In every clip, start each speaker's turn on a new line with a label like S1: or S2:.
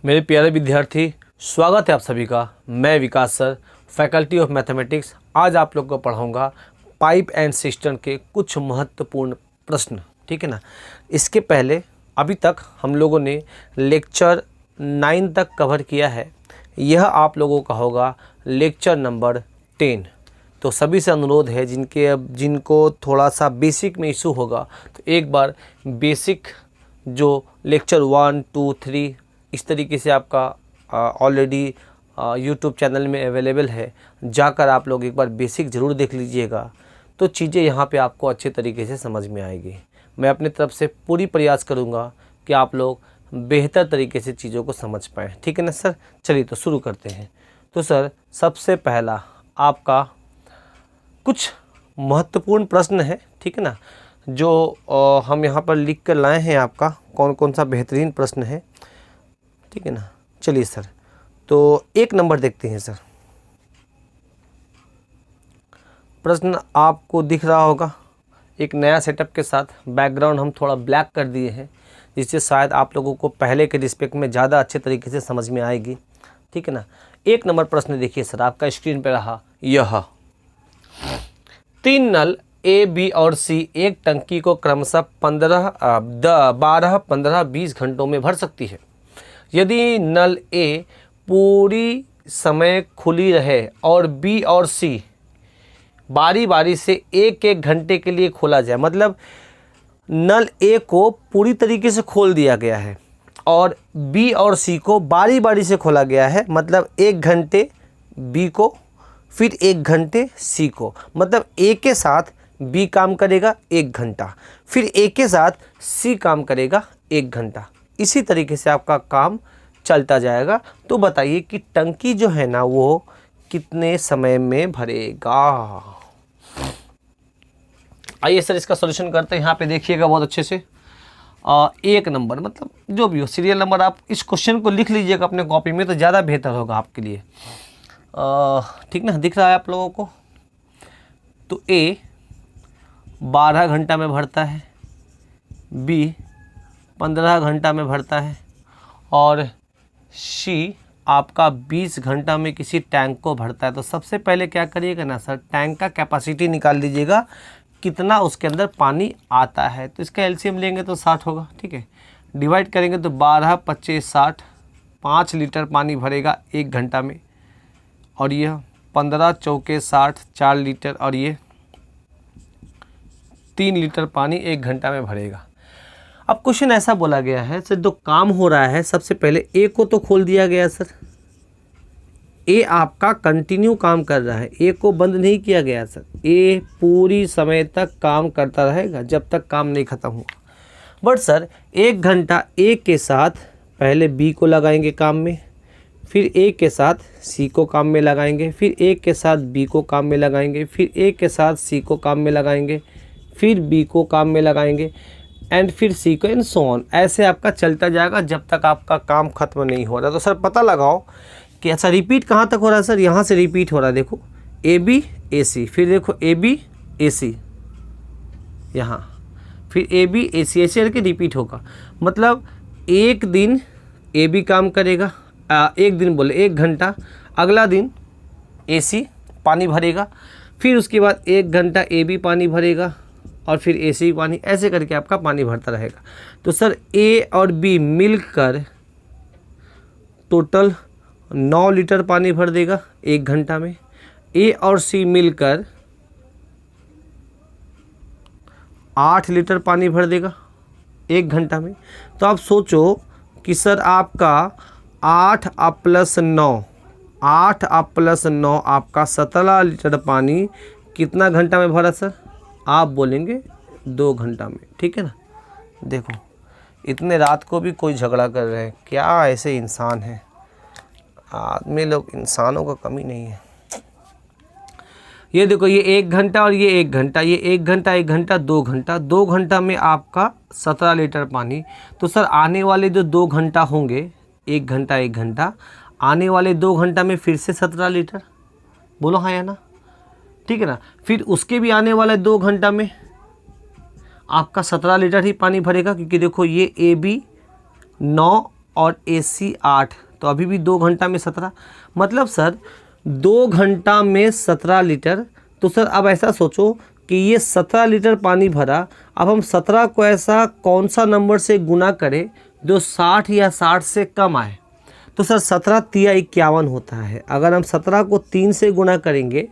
S1: मेरे प्यारे विद्यार्थी, स्वागत है आप सभी का। मैं विकास सर, फैकल्टी ऑफ मैथमेटिक्स। आज आप लोग को पढ़ाऊंगा पाइप एंड सिस्टम के कुछ महत्वपूर्ण प्रश्न, ठीक है ना। इसके पहले अभी तक हम लोगों ने लेक्चर 9 तक कवर किया है। यह आप लोगों का होगा लेक्चर नंबर 10। तो सभी से अनुरोध है जिनको थोड़ा सा बेसिक में इशू होगा तो एक बार बेसिक जो लेक्चर 1, 2, 3 इस तरीके से आपका ऑलरेडी यूट्यूब चैनल में अवेलेबल है, जाकर आप लोग एक बार बेसिक ज़रूर देख लीजिएगा। तो चीज़ें यहाँ पे आपको अच्छे तरीके से समझ में आएगी। मैं अपनी तरफ से पूरी प्रयास करूँगा कि आप लोग बेहतर तरीके से चीज़ों को समझ पाएँ, ठीक है ना सर। चलिए तो शुरू करते हैं। तो सर सबसे पहला आपका कुछ महत्वपूर्ण प्रश्न है, ठीक है ना, जो हम यहाँ पर लिख कर लाए हैं। आपका कौन कौन सा बेहतरीन प्रश्न है, ठीक है ना। चलिए सर, तो 1 नंबर देखते हैं सर। प्रश्न आपको दिख रहा होगा एक नया सेटअप के साथ। बैकग्राउंड हम थोड़ा ब्लैक कर दिए हैं, जिससे शायद आप लोगों को पहले के रिस्पेक्ट में ज़्यादा अच्छे तरीके से समझ में आएगी, ठीक है ना। 1 नंबर प्रश्न देखिए सर, आपका स्क्रीन पर रहा। यह 3 नल ए, बी और सी एक टंकी को क्रमशः 12, 15, 20 घंटों में भर सकती है। यदि नल ए पूरी समय खुली रहे और बी और सी बारी बारी से 1-1 घंटे के लिए खोला जाए, मतलब नल ए को पूरी तरीके से खोल दिया गया है और बी और सी को बारी बारी से खोला गया है, मतलब 1 घंटे बी को, फिर 1 घंटे सी को, मतलब ए के साथ बी काम करेगा 1 घंटा, फिर ए के साथ सी काम करेगा 1 घंटा। इसी तरीके से आपका काम चलता जाएगा। तो बताइए कि टंकी जो है ना वो कितने समय में भरेगा। आइए सर इसका सॉल्यूशन करते हैं। यहाँ पे देखिएगा बहुत अच्छे से। 1 नंबर मतलब जो भी हो, सीरियल नंबर आप इस क्वेश्चन को लिख लीजिएगा अपने कॉपी में, तो ज़्यादा बेहतर होगा आपके लिए, ठीक ना। दिख रहा है आप लोगों को। तो ए 12 घंटा में भरता है, बी 15 घंटा में भरता है और सी आपका 20 घंटा में किसी टैंक को भरता है। तो सबसे पहले क्या करिएगा ना सर, टैंक का कैपेसिटी निकाल लीजिएगा, कितना उसके अंदर पानी आता है। तो इसका एलसीएम लेंगे तो 60 होगा, ठीक है। डिवाइड करेंगे तो 12, 25, 60, 5 लीटर पानी भरेगा 1 घंटा में, और यह 15 चौके 60, 4 लीटर, और ये 3 लीटर पानी 1 घंटा में भरेगा। अब क्वेश्चन ऐसा बोला गया है सर, जो काम हो रहा है सबसे पहले ए को तो खोल दिया गया सर। ए आपका कंटिन्यू काम कर रहा है, ए को बंद नहीं किया गया सर। ए पूरी समय तक काम करता रहेगा जब तक काम नहीं खत्म हुआ। बट सर 1 घंटा ए के साथ पहले बी को लगाएंगे काम में, फिर ए के साथ सी को काम में लगाएंगे, फिर ए के साथ बी को काम में लगाएंगे, फिर ए के साथ सी को काम में लगाएंगे, फिर बी को काम में लगाएंगे, एंड फिर सी को, एंड सो ऑन। ऐसे आपका चलता जाएगा जब तक आपका काम खत्म नहीं हो रहा। तो सर पता लगाओ कि अच्छा रिपीट कहाँ तक हो रहा है सर। यहाँ से रिपीट हो रहा है, देखो ए बी ए सी, फिर देखो ए बी ए सी, यहाँ फिर ए बी ए सी, ऐसे करके रिपीट होगा। मतलब एक दिन ए बी काम करेगा, एक दिन बोले 1 घंटा, अगला दिन ए सी पानी भरेगा, फिर उसके बाद 1 घंटा ए बी पानी भरेगा और फिर ए सी पानी, ऐसे करके आपका पानी भरता रहेगा। तो सर ए और बी मिलकर टोटल 9 लीटर पानी भर देगा 1 घंटा में। ए और सी मिलकर 8 लीटर पानी भर देगा 1 घंटा में। तो आप सोचो कि सर आपका 8 + 9, 8 + 9 आपका 17 लीटर पानी कितना घंटा में भरा सर? आप बोलेंगे 2 घंटा में, ठीक है ना। देखो इतने रात को भी कोई झगड़ा कर रहे हैं, क्या ऐसे इंसान हैं आदमी लोग, इंसानों का कमी नहीं है। ये देखो ये 1 घंटा और ये 1 घंटा, ये 1 घंटा 1 घंटा 2 घंटा, 2 घंटा में आपका 17 लीटर पानी। तो सर आने वाले जो 2 घंटा होंगे, 1 घंटा 1 घंटा, आने वाले 2 घंटा में फिर से 17 लीटर, बोलो हाँ या ना, ठीक है ना। फिर उसके भी आने वाले 2 घंटा में आपका 17 लीटर ही पानी भरेगा, क्योंकि देखो ये ए बी 9 और AC 8, तो अभी भी 2 घंटा में 17, मतलब सर 2 घंटा में 17 लीटर। तो सर अब ऐसा सोचो कि ये 17 लीटर पानी भरा, अब हम 17 को ऐसा कौन सा नंबर से गुना करें जो 60 या 60 से कम आए। तो सर 17 तिया 51 होता है। अगर हम 17 को 3 से गुना करेंगे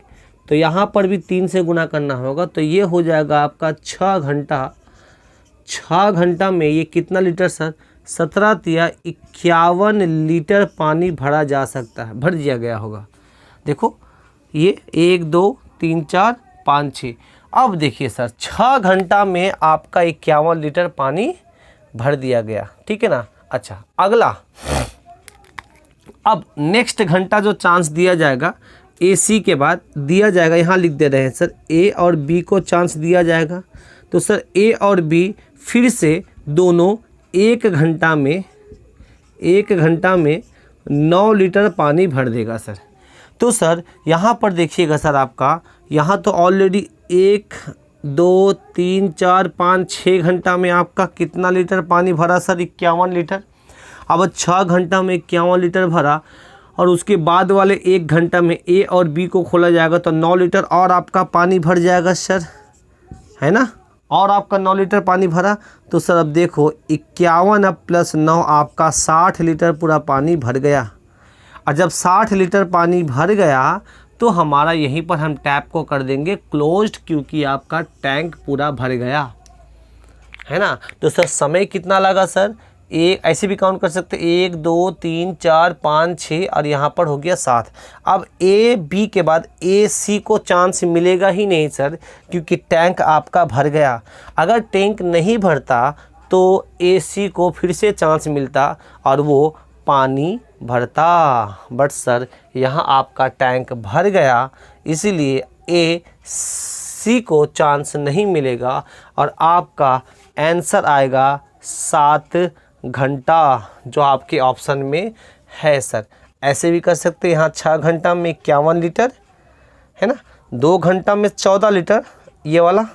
S1: तो यहाँ पर भी 3 से गुना करना होगा, तो ये हो जाएगा आपका 6 घंटा। 6 घंटा में ये कितना लीटर सर, 17 तिया 51 लीटर पानी भरा जा सकता है, भर दिया गया होगा। देखो ये 1 2 3 4 5 6। अब देखिए सर 6 घंटा में आपका 51 लीटर पानी भर दिया गया, ठीक है ना। अच्छा अगला, अब नेक्स्ट घंटा जो चांस दिया जाएगा AC के बाद दिया जाएगा, यहाँ लिख दे रहे हैं सर A और B को चांस दिया जाएगा। तो सर A और B फिर से दोनों 1 घंटा में 9 लीटर पानी भर देगा सर। तो सर यहाँ पर देखिएगा सर, आपका यहाँ तो ऑलरेडी 1 2 3 4 5 6 घंटा में आपका कितना लीटर पानी भरा सर, 51 लीटर। अब 6 घंटा में 51 लीटर भरा और उसके बाद वाले 1 घंटा में A और B को खोला जाएगा तो 9 लीटर और आपका पानी भर जाएगा सर, है ना। और आपका 9 लीटर पानी भरा। तो सर अब देखो 51 अब प्लस 9 आपका 60 लीटर पूरा पानी भर गया। और जब 60 लीटर पानी भर गया तो हमारा यहीं पर हम टैप को कर देंगे क्लोज्ड, क्योंकि आपका टैंक पूरा भर गया, है ना। तो सर समय कितना लगा सर, एक ऐसे भी काउंट कर सकते, 1 2 3 4 5 6 और यहाँ पर हो गया 7। अब A B के बाद AC को चांस मिलेगा ही नहीं सर, क्योंकि टैंक आपका भर गया। अगर टैंक नहीं भरता तो AC को फिर से चांस मिलता और वो पानी भरता, बट सर यहाँ आपका टैंक भर गया, इसीलिए AC को चांस नहीं मिलेगा और आपका आंसर आएगा 7 घंटा, जो आपके ऑप्शन में है सर। ऐसे भी कर सकते हैं, यहाँ 6 घंटा में 51 लीटर, है ना, 2 घंटा में 14 लीटर, ये वाला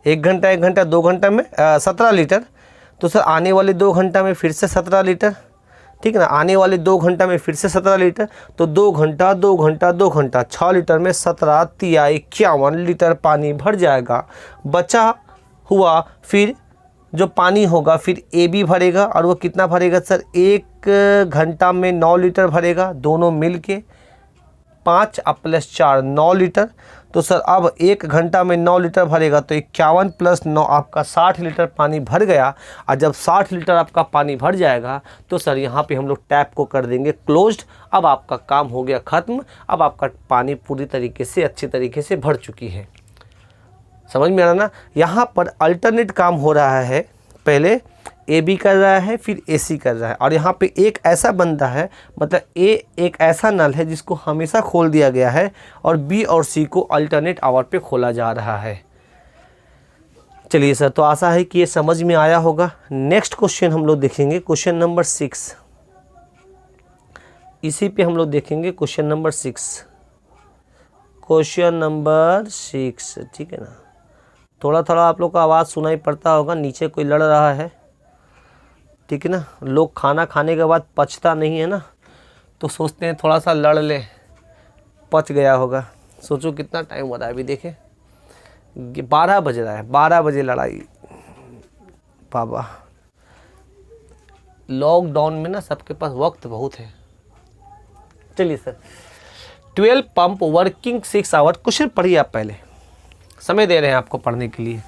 S1: 1 घंटा 2 घंटा में 17 लीटर। तो सर आने वाले 2 घंटा में फिर से 17 लीटर, ठीक है ना, आने वाले 2 घंटा में फिर से 17 लीटर। तो 2 घंटा 6 लीटर में 17 तिया 51 लीटर पानी भर जाएगा। बचा हुआ फिर जो पानी होगा फिर AB भरेगा, और वो कितना भरेगा सर, 1 घंटा में 9 लीटर भरेगा, दोनों मिल के 5 प्लस 4 9 लीटर। तो सर अब 1 घंटा में 9 लीटर भरेगा तो 51 प्लस 9 आपका 60 लीटर पानी भर गया। और जब 60 लीटर आपका पानी भर जाएगा तो सर यहाँ पे हम लोग टैप को कर देंगे क्लोज्ड। अब आपका काम हो गया ख़त्म, अब आपका पानी पूरी तरीके से अच्छी तरीके से भर चुकी है। समझ में आ रहा ना। यहाँ पर अल्टरनेट काम हो रहा है, पहले AB कर रहा है फिर AC कर रहा है, और यहाँ पे एक ऐसा बंदा है, मतलब A एक ऐसा नल है जिसको हमेशा खोल दिया गया है और B और C को अल्टरनेट आवर पे खोला जा रहा है। चलिए सर, तो आशा है कि ये समझ में आया होगा। नेक्स्ट क्वेश्चन हम लोग देखेंगे, क्वेश्चन नंबर 6। इसी पे हम लोग देखेंगे क्वेश्चन नंबर 6, ठीक है ना। थोड़ा थोड़ा आप लोग का आवाज़ सुनाई पड़ता होगा, नीचे कोई लड़ रहा है, ठीक है ना। लोग खाना खाने के बाद पचता नहीं है ना, तो सोचते हैं थोड़ा सा लड़ ले, पच गया होगा। सोचो कितना टाइम हो रहा है, अभी देखें 12 बज रहा है, 12 बजे लड़ाई। बाबा लॉकडाउन में ना सबके पास वक्त बहुत है। चलिए sir, 12 pump working 6 hour. Question पढ़िए आप, पहले समय दे रहे हैं आपको पढ़ने के लिए।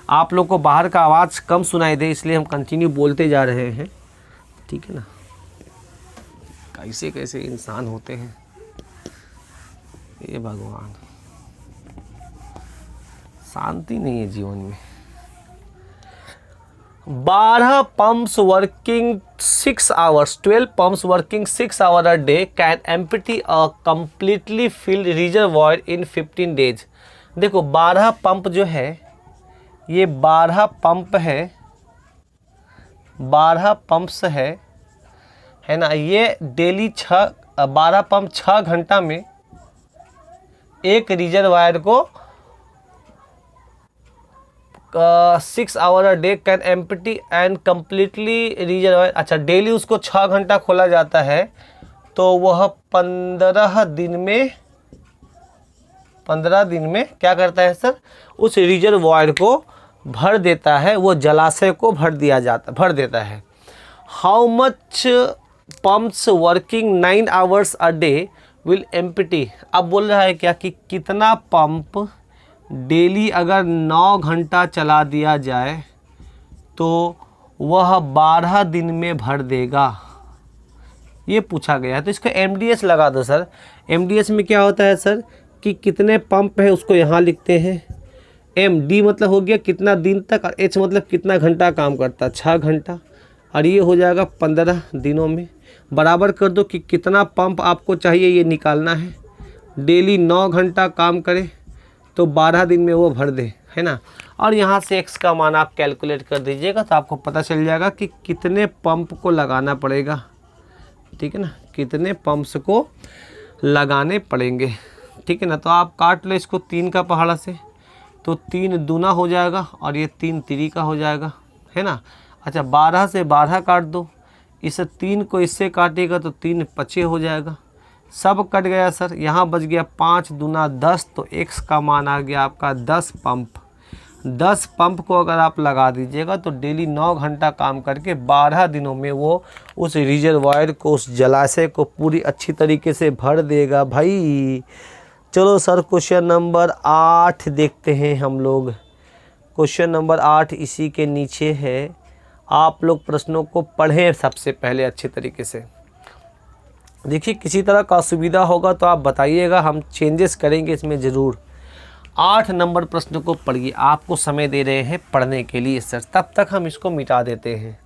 S1: आप लोग को बाहर का आवाज़ कम सुनाई दे इसलिए हम कंटिन्यू बोलते जा रहे हैं, ठीक है ना। कैसे कैसे इंसान होते हैं ये भगवान, शांति नहीं है जीवन में। 12 pumps working 6 hours, 12 pumps working 6 hour a day can empty a completely filled reservoir in 15 days. देखो 12 पंप जो है, ये 12 पंप है, 12 पंप्स है ना। ये डेली 12 पंप 6 घंटा में एक रिजर्वायर को 6 hour a day can empty and completely region oil. अच्छा, डेली उसको 6 घंटा खोला जाता है तो वह 15 दिन में क्या करता है सर, उस रिजर्वॉयर को भर देता है, वो जलाशय को भर देता है। How much pumps working 9 hours a day will empty. अब बोल रहा है क्या कि कितना पंप डेली अगर 9 घंटा चला दिया जाए तो वह 12 दिन में भर देगा, ये पूछा गया है। तो इसका MDS लगा दो सर। MDS में क्या होता है सर कि कितने पंप है उसको यहाँ लिखते हैं। MD मतलब हो गया कितना दिन तक, और H मतलब कितना घंटा काम करता है, 6 घंटा, और ये हो जाएगा 15 दिनों में। बराबर कर दो कि कितना पंप आपको चाहिए, ये निकालना है। डेली 9 घंटा काम करे तो 12 दिन में वो भर दे, है ना। और यहाँ से x का मान आप कैलकुलेट कर दीजिएगा तो आपको पता चल जाएगा कि कितने पंप को लगाना पड़ेगा, ठीक है ना, कितने पंप्स को लगाने पड़ेंगे, ठीक है ना। तो आप काट लो इसको 3 का पहाड़ा से, तो 3 दूना हो जाएगा और ये 3 तिरी का हो जाएगा, है ना। अच्छा, 12 से 12 काट दो, इस 3 को इससे काटेगा तो 3 पचे हो जाएगा, सब कट गया सर। यहाँ बच गया 5 दूना 10, तो x का मान आ गया आपका 10 पंप। 10 पंप को अगर आप लगा दीजिएगा तो डेली 9 घंटा काम करके 12 दिनों में वो उस रिजर्वायर को, उस जलाशय को पूरी अच्छी तरीके से भर देगा भाई। चलो सर क्वेश्चन नंबर 8 देखते हैं हम लोग। क्वेश्चन नंबर 8 इसी के नीचे है। आप लोग प्रश्नों को पढ़ें सबसे पहले अच्छे तरीके से। देखिए किसी तरह का असुविधा होगा तो आप बताइएगा, हम चेंजेस करेंगे इसमें ज़रूर। 8 नंबर प्रश्न को पढ़िए, आपको समय दे रहे हैं पढ़ने के लिए सर, तब तक हम इसको मिटा देते हैं।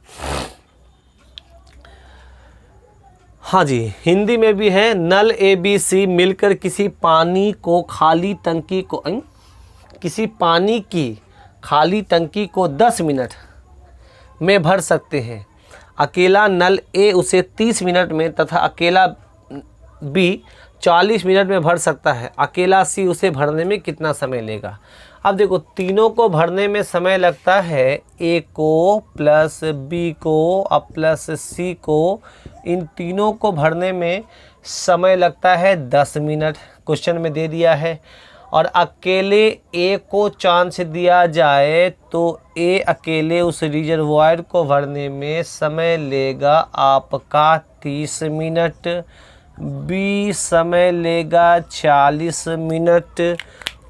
S1: हाँ जी, हिंदी में भी है। नल ABC मिलकर किसी पानी की खाली टंकी को 10 मिनट में भर सकते हैं। अकेला नल A उसे 30 मिनट में तथा अकेला B 40 मिनट में भर सकता है। अकेला C उसे भरने में कितना समय लेगा। अब देखो तीनों को भरने में समय लगता है, A को प्लस B को और प्लस C को, इन तीनों को भरने में समय लगता है 10 मिनट, क्वेश्चन में दे दिया है। और अकेले A को चांस दिया जाए तो A अकेले उस रिजर्वायर को भरने में समय लेगा आपका 30 मिनट, B समय लेगा 40 मिनट।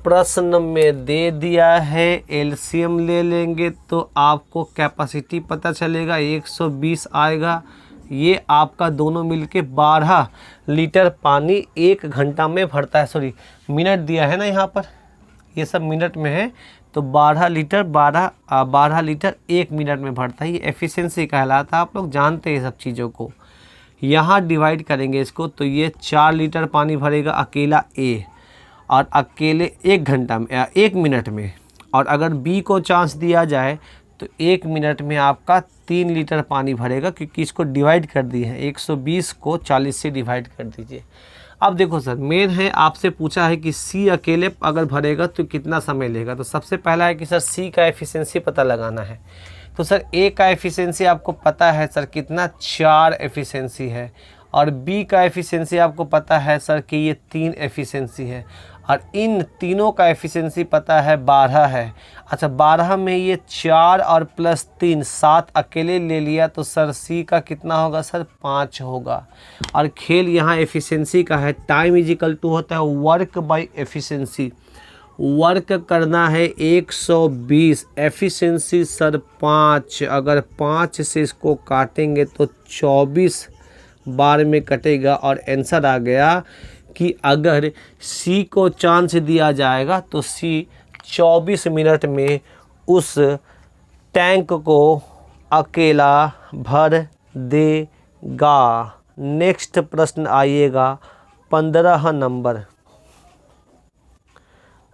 S1: प्रश्न में दे दिया है, एलसीएम ले लेंगे तो आपको कैपेसिटी पता चलेगा 120 आएगा। ये आपका दोनों मिलके 12 लीटर पानी 1 घंटा में भरता है। सॉरी, मिनट दिया है ना यहाँ पर, ये सब मिनट में है, तो 12 लीटर 1 मिनट में भरता है। ये एफिशिएंसी कहलाता है, आप लोग जानते हैं सब चीज़ों को। यहाँ डिवाइड करेंगे इसको तो ये 4 लीटर पानी भरेगा अकेला A, और अकेले 1 घंटा में 1 मिनट में। और अगर B को चांस दिया जाए तो 1 मिनट में आपका 3 लीटर पानी भरेगा, क्योंकि इसको डिवाइड कर दिए हैं, 120 को 40 से डिवाइड कर दीजिए। अब देखो सर, मेन है, आपसे पूछा है कि C अकेले अगर भरेगा तो कितना समय लेगा। तो सबसे पहला है कि सर C का एफिशिएंसी पता लगाना है। तो सर A का एफिशिएंसी आपको पता है सर कितना, 4 एफिशिएंसी है, और B का एफिशिएंसी आपको पता है सर कि ये 3 एफिशिएंसी है, और इन तीनों का एफिशिएंसी पता है 12 है। अच्छा, 12 में ये 4 और प्लस 3 7 अकेले ले लिया तो सर C का कितना होगा सर, 5 होगा। और खेल यहाँ एफिशिएंसी का है, टाइम इजिकल टू होता है वर्क बाय एफिशिएंसी। वर्क करना है 120, एफिशिएंसी सर 5, अगर 5 से इसको काटेंगे तो 24 बार में कटेगा। और आंसर आ गया कि अगर C को चांस दिया जाएगा तो C 24 मिनट में उस टैंक को अकेला भर देगा। नेक्स्ट प्रश्न आइएगा 15 नंबर।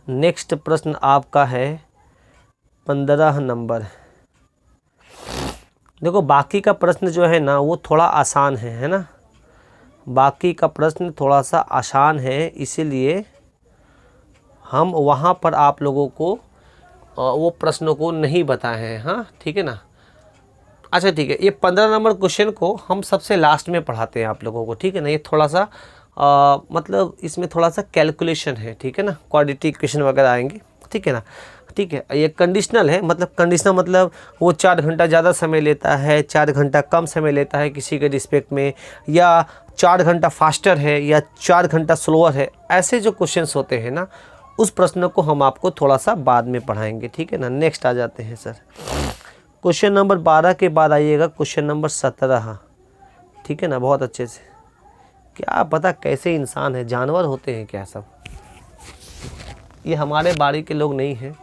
S1: नेक्स्ट प्रश्न आपका है 15 नंबर। देखो बाकी का प्रश्न जो है ना वो थोड़ा आसान है ना, बाकी का प्रश्न थोड़ा सा आसान है, इसीलिए हम वहाँ पर आप लोगों को वो प्रश्नों को नहीं बताए हैं। हाँ ठीक है ना। अच्छा ठीक है, ये 15 नंबर क्वेश्चन को हम सबसे लास्ट में पढ़ाते हैं आप लोगों को, ठीक है ना। ये थोड़ा सा मतलब इसमें थोड़ा सा कैलकुलेशन है, ठीक है ना, क्वाड्रेटिक इक्वेशन वगैरह आएंगे, ठीक है ना। ठीक है, ये कंडीशनल है, मतलब कंडीशनल मतलब वो 4 घंटा ज़्यादा समय लेता है, 4 घंटा कम समय लेता है किसी के रिस्पेक्ट में, या 4 घंटा फास्टर है या 4 घंटा स्लोअर है। ऐसे जो क्वेश्चंस होते हैं ना, उस प्रश्न को हम आपको थोड़ा सा बाद में पढ़ाएंगे, ठीक है ना। नेक्स्ट आ जाते हैं सर, क्वेश्चन नंबर 12 के बाद आइएगा क्वेश्चन नंबर 17, ठीक है ना। बहुत अच्छे से, क्या पता कैसे इंसान है, जानवर होते हैं क्या सब, ये हमारे बाड़ी के लोग नहीं हैं,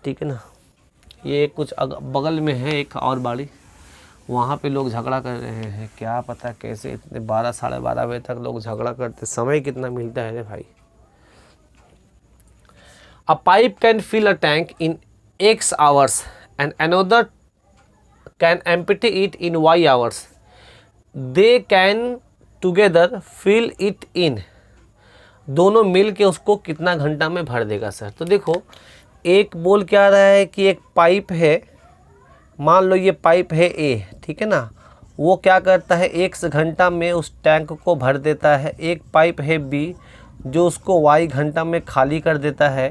S1: ठीक है ना। ये कुछ बगल में है एक और बाड़ी, वहाँ पे लोग झगड़ा कर रहे हैं, क्या पता कैसे इतने 12 साढ़े 12 बजे तक लोग झगड़ा करते, समय कितना मिलता है रे भाई। A pipe can fill a tank in X hours and another can empty it in Y hours. They can together fill it in. दोनों मिल के उसको कितना घंटा में भर देगा सर। तो देखो, एक बोल क्या रहा है कि एक पाइप है, मान लो ये पाइप है A, ठीक है ना, वो क्या करता है X घंटा में उस टैंक को भर देता है। एक पाइप है B जो उसको Y घंटा में खाली कर देता है।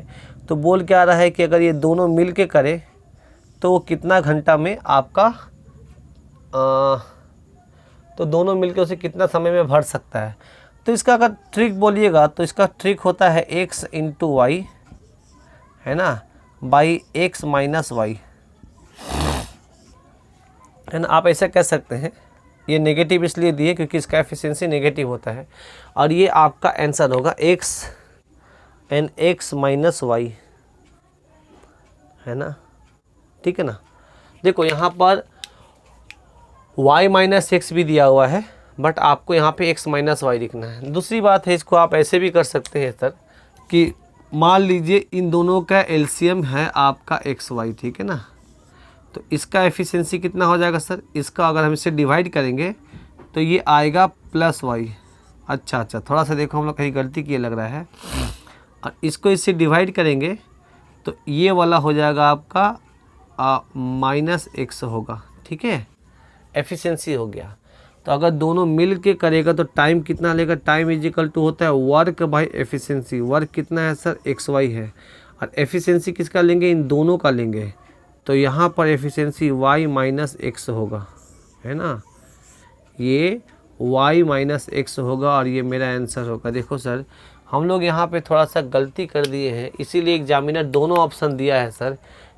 S1: तो बोल क्या रहा है कि अगर ये दोनों मिल के करे तो वो कितना घंटा में आपका तो दोनों मिलकर उसे कितना समय में भर सकता है। तो इसका अगर ट्रिक बोलिएगा तो इसका ट्रिक होता है x इंटू वाई, है ना, बाई x माइनस वाई, है ना। आप ऐसा कह सकते हैं, ये नेगेटिव इसलिए दिए क्योंकि इसका एफिशिएंसी नेगेटिव होता है, और ये आपका आंसर होगा x and x minus y, है ना, ठीक है ना। देखो यहाँ पर y माइनस एक्स भी दिया हुआ है, बट आपको यहाँ पे x माइनस वाई लिखना है। दूसरी बात है, इसको आप ऐसे भी कर सकते हैं सर कि मान लीजिए इन दोनों का एलसीएम है आपका एक्स वाई, ठीक है ना। तो इसका एफिशिएंसी कितना हो जाएगा सर, इसका अगर हम इसे डिवाइड करेंगे तो ये आएगा प्लस वाई। अच्छा, थोड़ा सा देखो हम लोग कहीं गलती किए लग रहा है, और इसको इससे डिवाइड करेंगे तो ये वाला हो जाएगा आपका माइनस एक्स होगा, ठीक है, एफिशिएंसी हो गया। तो अगर दोनों मिल के करेगा तो टाइम कितना लेगा, टाइम इज इक्वल टू होता है वर्क बाई एफिशिएंसी। वर्क कितना है सर, एक्स वाई है, और एफिशिएंसी किसका लेंगे, इन दोनों का लेंगे। तो यहाँ पर एफिशिएंसी वाई माइनस एक्स होगा, है ना, ये वाई माइनस एक्स होगा, और ये मेरा आंसर होगा। देखो सर, हम लोग यहाँ पे थोड़ा सा गलती कर दिए हैं, इसीलिए एग्जामिनर दोनों ऑप्शन दिया है सर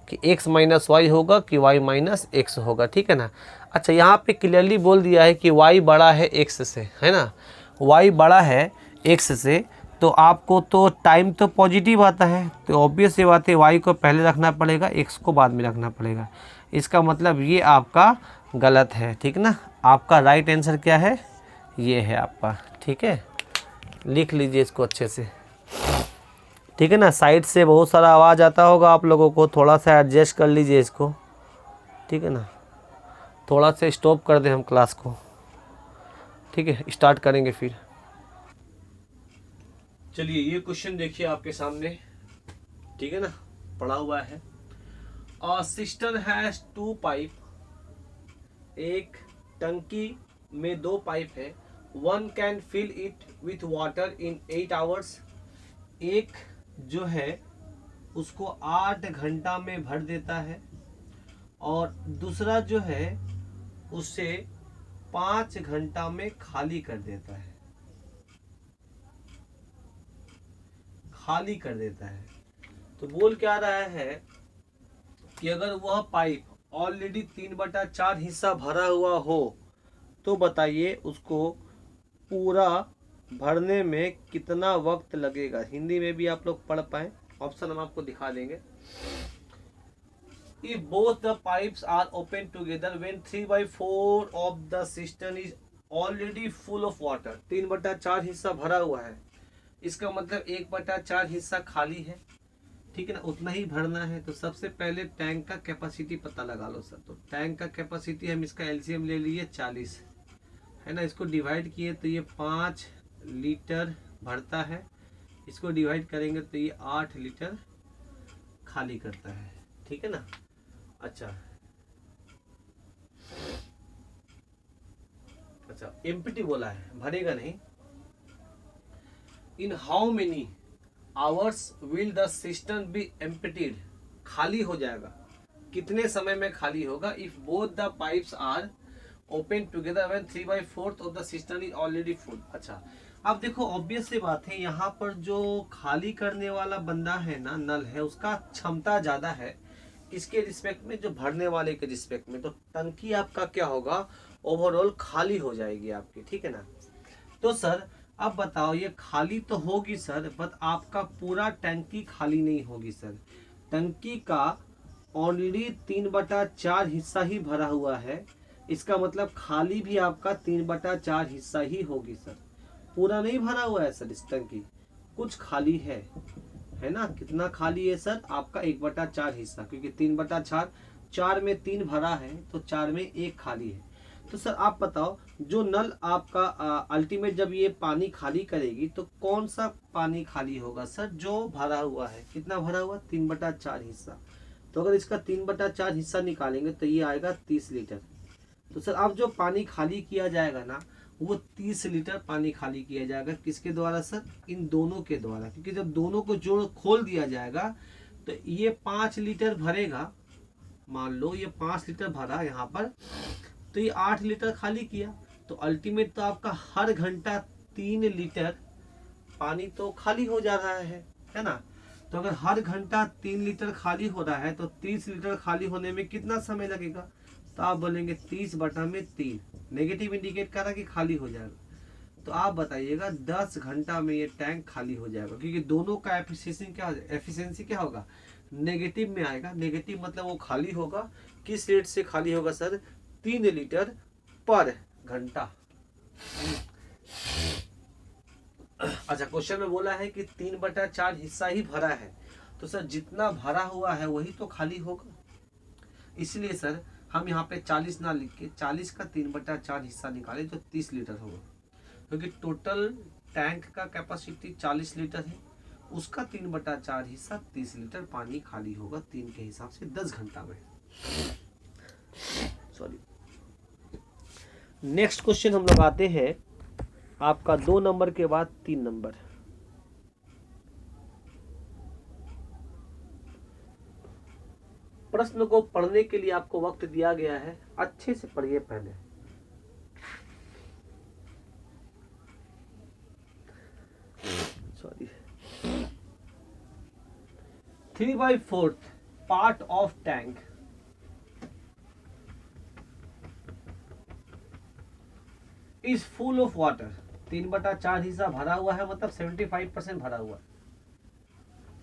S1: कि x माइनस वाई होगा कि y माइनस एक्स होगा, ठीक है ना। अच्छा, यहाँ पे क्लियरली बोल दिया है कि y बड़ा है x से, है ना, y बड़ा है x से, तो आपको तो टाइम तो पॉजिटिव आता है, तो ऑब्वियस ये बात है y को पहले रखना पड़ेगा, x को बाद में रखना पड़ेगा। इसका मतलब ये आपका गलत है, ठीक ना। आपका राइट आंसर क्या है, ये है आपका, ठीक है। लिख लीजिए इसको अच्छे से, ठीक है ना। साइड से बहुत सारा आवाज़ आता होगा आप लोगों को, थोड़ा सा एडजस्ट कर लीजिए इसको, ठीक है ना। थोड़ा सा स्टॉप कर दें हम क्लास को, ठीक है, स्टार्ट करेंगे फिर। चलिए, ये क्वेश्चन देखिए आपके सामने, ठीक है ना, पड़ा हुआ है। अ सिस्टम हैज 2 पाइप, एक टंकी में 2 पाइप है। One can fill it with water in 8 hours. एक जो है उसको 8 घंटा में भर देता है, और दूसरा जो है उसे 5 घंटा में खाली कर देता है, तो बोल क्या रहा है कि अगर वह पाइप ऑलरेडी 3/4 हिस्सा भरा हुआ हो तो बताइए उसको पूरा भरने में कितना वक्त लगेगा। हिंदी में भी आप लोग पढ़ पाए, ऑप्शन हम आपको दिखा देंगे। If both the pipes are open together when 3/4 of the cistern is already full of water, 3/4 हिस्सा भरा हुआ है, इसका मतलब 1/4 हिस्सा खाली है, ठीक है ना, उतना ही भरना है। तो सबसे पहले टैंक का कैपेसिटी पता लगा लो सर। तो टैंक का कैपेसिटी हम इसका एलसीएम ले लिए 40, है ना, इसको डिवाइड किए तो ये 5 लीटर भरता है, इसको डिवाइड करेंगे तो ये 8 लीटर खाली करता है, ठीक है ना। अच्छा एम्प्टी बोला है, भरेगा नहीं। In how many hours will the system be emptied, खाली हो जाएगा, कितने समय में खाली होगा। If both the pipes are open together when 3/4 of the system is already full. अच्छा अब देखो ऑब्वियस सी बात है, यहाँ पर जो खाली करने वाला बंदा है ना, नल है, उसका क्षमता ज्यादा है इसके रिस्पेक्ट में, जो भरने वाले के रिस्पेक्ट में। तो टंकी आपका क्या होगा, ओवरऑल खाली हो जाएगी आपकी, ठीक है ना। तो सर अब बताओ, ये खाली तो होगी सर, बट आपका पूरा टंकी खाली नहीं होगी सर। टंकी का ऑलरेडी 3/4 हिस्सा ही भरा हुआ है, इसका मतलब खाली भी आपका 3/4 हिस्सा ही होगी सर। पूरा नहीं भरा हुआ है सर इस टंकी, कुछ खाली है ना। कितना खाली है सर, आपका 1/4 हिस्सा, क्योंकि 3/4, 4 में 3 भरा है तो 4 में 1 खाली है। तो सर आप बताओ, जो नल आपका अल्टीमेट जब ये पानी खाली करेगी तो कौन सा पानी खाली होगा सर, जो भरा हुआ है। कितना भरा हुआ, 3/4 हिस्सा। तो अगर इसका 3/4 हिस्सा निकालेंगे तो ये आएगा 30 लीटर। तो सर अब जो पानी खाली किया जाएगा ना, वो 30 लीटर पानी खाली किया जाएगा। किसके द्वारा सर, इन दोनों के द्वारा, क्योंकि जब दोनों को जोड़ खोल दिया जाएगा तो ये 5 लीटर भरेगा। मान लो ये 5 लीटर भरा यहाँ पर, तो ये 8 लीटर खाली किया। तो अल्टीमेट तो आपका हर घंटा 3 लीटर पानी तो खाली हो जा रहा है ना। तो अगर हर घंटा 3 लीटर खाली हो रहा है तो 30 लीटर खाली होने में कितना समय लगेगा। तो आप बोलेंगे 30/3, नेगेटिव इंडिकेट कर रहा है कि खाली हो जाएगा। तो आप बताइएगा 10 घंटा में ये टैंक खाली हो जाएगा, क्योंकि दोनों का एफिशिएंसी क्या होगा, नेगेटिव में आएगा। नेगेटिव मतलब वो खाली होगा, किस रेट से खाली होगा सर, 3 लीटर पर घंटा। अच्छा क्वेश्चन में बोला है कि 3/4 हिस्सा ही भरा है, तो सर जितना भरा हुआ है वही तो खाली होगा। इसलिए सर हम यहाँ पे 40 ना लिख के 40 का 3/4 हिस्सा निकाले तो 30 लीटर होगा, क्योंकि टोटल टैंक का कैपेसिटी 40 लीटर है, उसका 3/4 हिस्सा 30 लीटर पानी खाली होगा 3 के हिसाब से 10 घंटा में। सॉरी। नेक्स्ट क्वेश्चन हम लोग आते हैं आपका 2 नंबर के बाद 3 नंबर। प्रश्न को पढ़ने के लिए आपको वक्त दिया गया है, अच्छे से पढ़िए पहले। Sorry. 3/4 part of tank is full of water. 3/4 हिस्सा भरा हुआ है, मतलब 75% भरा हुआ है।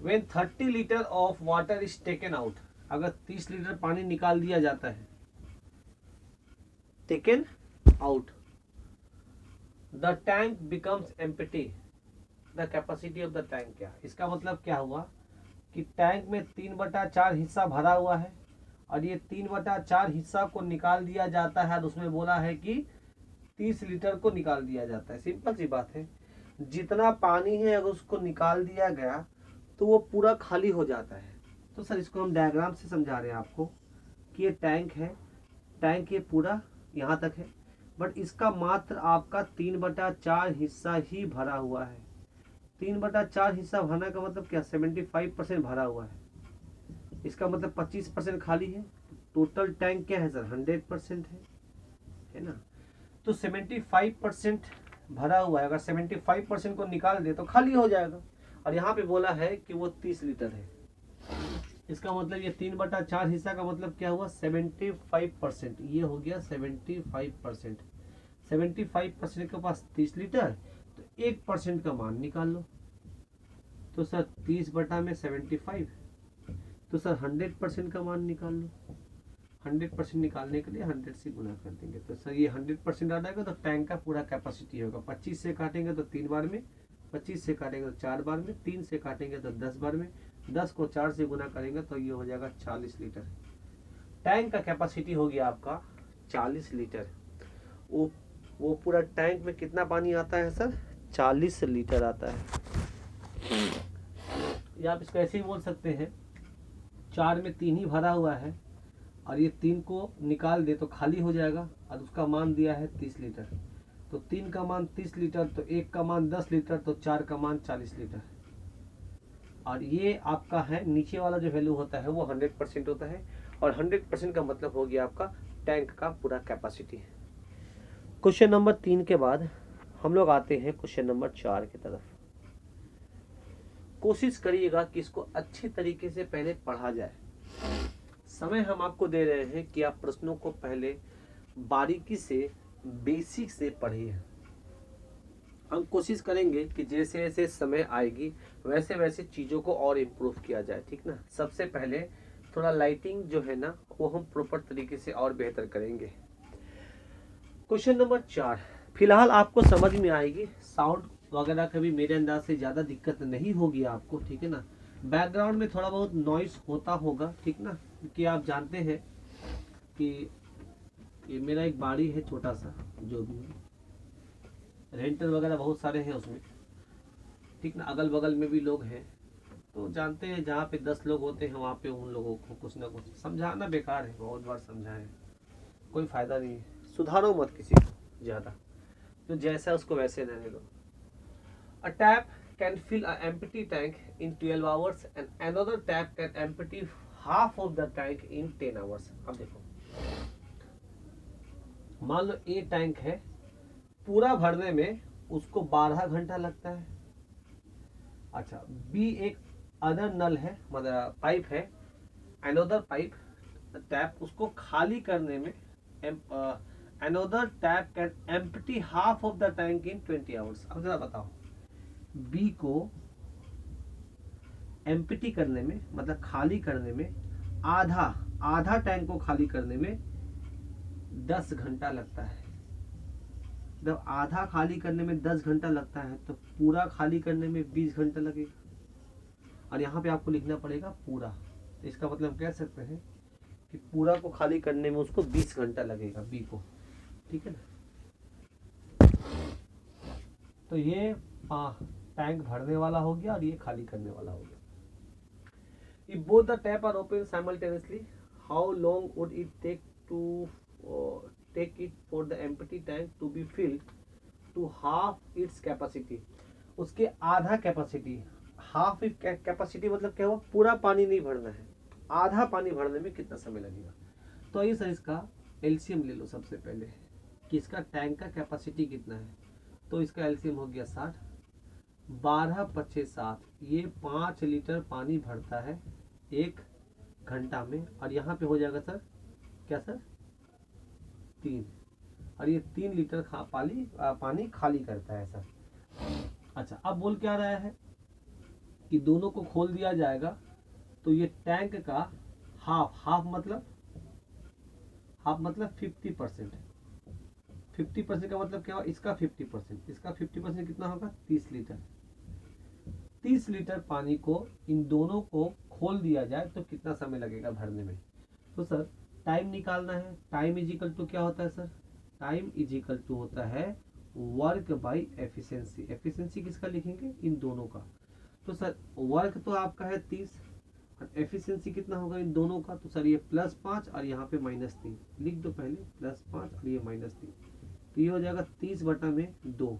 S1: When 30 litre of water is taken out, अगर 30 लीटर पानी निकाल दिया जाता है, taken out, the tank becomes empty. The capacity of the tank क्या, इसका मतलब क्या हुआ कि टैंक में 3/4 हिस्सा भरा हुआ है और ये 3/4 हिस्सा को निकाल दिया जाता है, और उसमें बोला है कि 30 लीटर को निकाल दिया जाता है। सिंपल सी बात है, जितना पानी है अगर उसको निकाल दिया गया तो वो पूरा खाली हो जाता है। तो सर इसको हम डायग्राम से समझा रहे हैं आपको कि ये टैंक है, टैंक ये पूरा यहाँ तक है, बट इसका मात्र आपका 3/4 हिस्सा ही भरा हुआ है। 3/4 हिस्सा भरने का मतलब क्या, 75% भरा हुआ है, इसका मतलब 25% खाली है। टोटल टैंक क्या है सर, 100% है ना। तो 75% भरा हुआ है, अगर 75% को निकाल दे तो खाली हो जाएगा। और यहाँ पे बोला है कि वो 30 लीटर है, इसका मतलब ये 3/4 हिस्सा का मतलब क्या हुआ, 75%। ये हो गया 75%। 75% के पास 30 लीटर, तो 1% का मान निकाल लो। तो सर 30/75, तो सर 100% का मान निकाल लो। 100% निकालने के लिए 100 से गुना कर देंगे, तो सर ये 100% आ जाएगा। तो टैंक का पूरा कैपेसिटी होगा, 25 से काटेंगे तो 3 बार में, 25 से काटेंगे तो 4 बार में, 3 से काटेंगे तो 10 बार में, 10 को 4 से गुना करेंगे तो ये हो जाएगा 40 लीटर। टैंक का कैपेसिटी हो गया आपका 40 लीटर। वो पूरा टैंक में कितना पानी आता है सर, 40 लीटर आता है। या आप इसको ऐसे ही बोल सकते हैं 4 में 3 ही भरा हुआ है और ये 3 को निकाल दे तो खाली हो जाएगा और उसका मान दिया है 30 लीटर। तो 3 का मान 30 लीटर, तो 1 का मान 10 लीटर, तो 4 का मान 40 लीटर। और ये आपका है नीचे वाला जो वैल्यू होता है वो 100% होता है और 100% का मतलब हो गया आपका टैंक का पूरा कैपेसिटी। क्वेश्चन नंबर 3 के बाद हम लोग आते हैं क्वेश्चन नंबर 4 की तरफ। कोशिश करिएगा कि इसको अच्छी तरीके से पहले पढ़ा जाए। समय हम आपको दे रहे हैं कि आप प्रश्नों को पहले बारीकी से बेसिक से पढ़िए। हम कोशिश करेंगे कि जैसे जैसे समय आएगी वैसे वैसे चीज़ों को और इम्प्रूव किया जाए, ठीक ना। सबसे पहले थोड़ा लाइटिंग जो है ना वो हम प्रॉपर तरीके से और बेहतर करेंगे। क्वेश्चन नंबर 4 फिलहाल आपको समझ में आएगी, साउंड वगैरह कभी मेरे अंदाज से ज़्यादा दिक्कत नहीं होगी आपको, ठीक है ना। बैकग्राउंड में थोड़ा बहुत नॉइस होता होगा, ठीक ना, क्योंकि आप जानते हैं कि ये मेरा एक बाड़ी है छोटा सा, जो भी है रेंटर वगैरह बहुत सारे हैं उसमें, ठीक ना। अगल बगल में भी लोग हैं, तो जानते हैं जहाँ पे 10 लोग होते हैं वहाँ पे उन लोगों को कुछ ना कुछ समझाना बेकार है। बहुत बार समझाएं, कोई फ़ायदा नहीं है। सुधारो मत किसी को ज़्यादा, तो जैसा उसको वैसे रहने दो। A tap can fill a empty tank in 12 hours and another tap can empty half of the tank in 10 hours. अब देखो, मान लो ए टैंक है, पूरा भरने में उसको 12 घंटा लगता है। अच्छा, बी एक अदर नल है, मतलब पाइप है, अनदर पाइप टैप, उसको खाली करने में another tap can empty half of the tank in 20 hours. अब जरा बताओ, बी को एम्प्टी करने में मतलब खाली करने में आधा टैंक को खाली करने में 10 घंटा लगता है। जब आधा खाली करने में 10 घंटा लगता है तो पूरा खाली करने में 20 घंटा लगेगा। और यहाँ पे आपको लिखना पड़ेगा पूरा, तो इसका मतलब हम कह सकते हैं कि पूरा को खाली करने में उसको 20 घंटा लगेगा बी को, ठीक है ना। तो ये टैंक भरने वाला हो गया और ये खाली करने वाला हो गया। If both the tap are open simultaneously, how long would it take it for the empty tank to be filled to half its capacity? उसके आधा कैपेसिटी, हाफ कैपेसिटी मतलब क्या हुआ, पूरा पानी नहीं भरना है, आधा पानी भरने में कितना समय लगेगा। तो आइए सर इसका एलसीएम ले लो सबसे पहले कि इसका टैंक का कैपेसिटी कितना है। तो इसका एलसीएम हो गया 60, 12 25 7, ये 5 लीटर पानी भरता है 1 घंटा में। और यहाँ पे हो जाएगा सर क्या सर 3, और ये 3 लीटर पानी खाली करता है सर। अच्छा, अब बोल क्या रहा है कि दोनों को खोल दिया जाएगा तो ये टैंक का हाफ मतलब 50%। 50% का मतलब क्या हुआ, इसका 50%, इसका 50% कितना होगा 30 लीटर। 30 लीटर पानी को इन दोनों को खोल दिया जाए तो कितना समय लगेगा भरने में। तो सर टाइम निकालना है। टाइम इज इक्वल टू क्या होता है sir, time is equal to होता है वर्क बाई एफिशिएंसी। एफिशिएंसी किसका लिखेंगे, इन दोनों का। तो सर वर्क तो आपका है 30 और एफिशिएंसी कितना होगा इन दोनों का, तो सर ये +5 और यहाँ पे -3 लिख दो पहले, +5 और ये -3, तो ये हो जाएगा 30/2।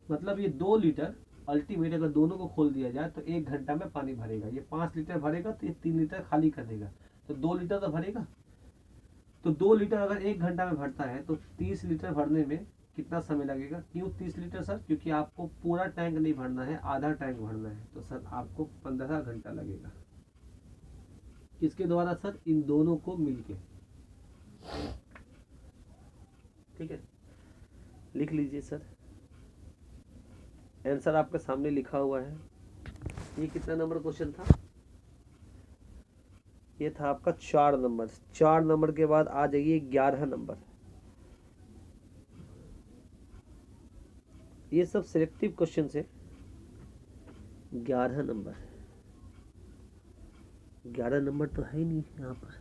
S1: मतलब ये 2 लीटर अल्टीमेट अगर दोनों को खोल दिया जाए तो 1 घंटा में पानी भरेगा। ये 5 लीटर भरेगा तो ये 3 लीटर खाली कर देगा, तो 2 लीटर तो भरेगा। तो 2 लीटर अगर 1 घंटा में भरता है तो 30 लीटर भरने में कितना समय लगेगा। क्यों 30 लीटर सर, क्योंकि आपको पूरा टैंक नहीं भरना है, आधा टैंक भरना है, तो सर आपको 15 घंटा लगेगा। किसके द्वारा सर, इन दोनों को मिलके, ठीक है। लिख लीजिए सर, आंसर आपके सामने लिखा हुआ है। ये कितना नंबर क्वेश्चन था, ये था आपका 4 नंबर। 4 नंबर के बाद आ जाइए 11 नंबर। ये सब सिलेक्टिव क्वेश्चन है। 11 नंबर, 11 नंबर तो है ही नहीं यहाँ पर,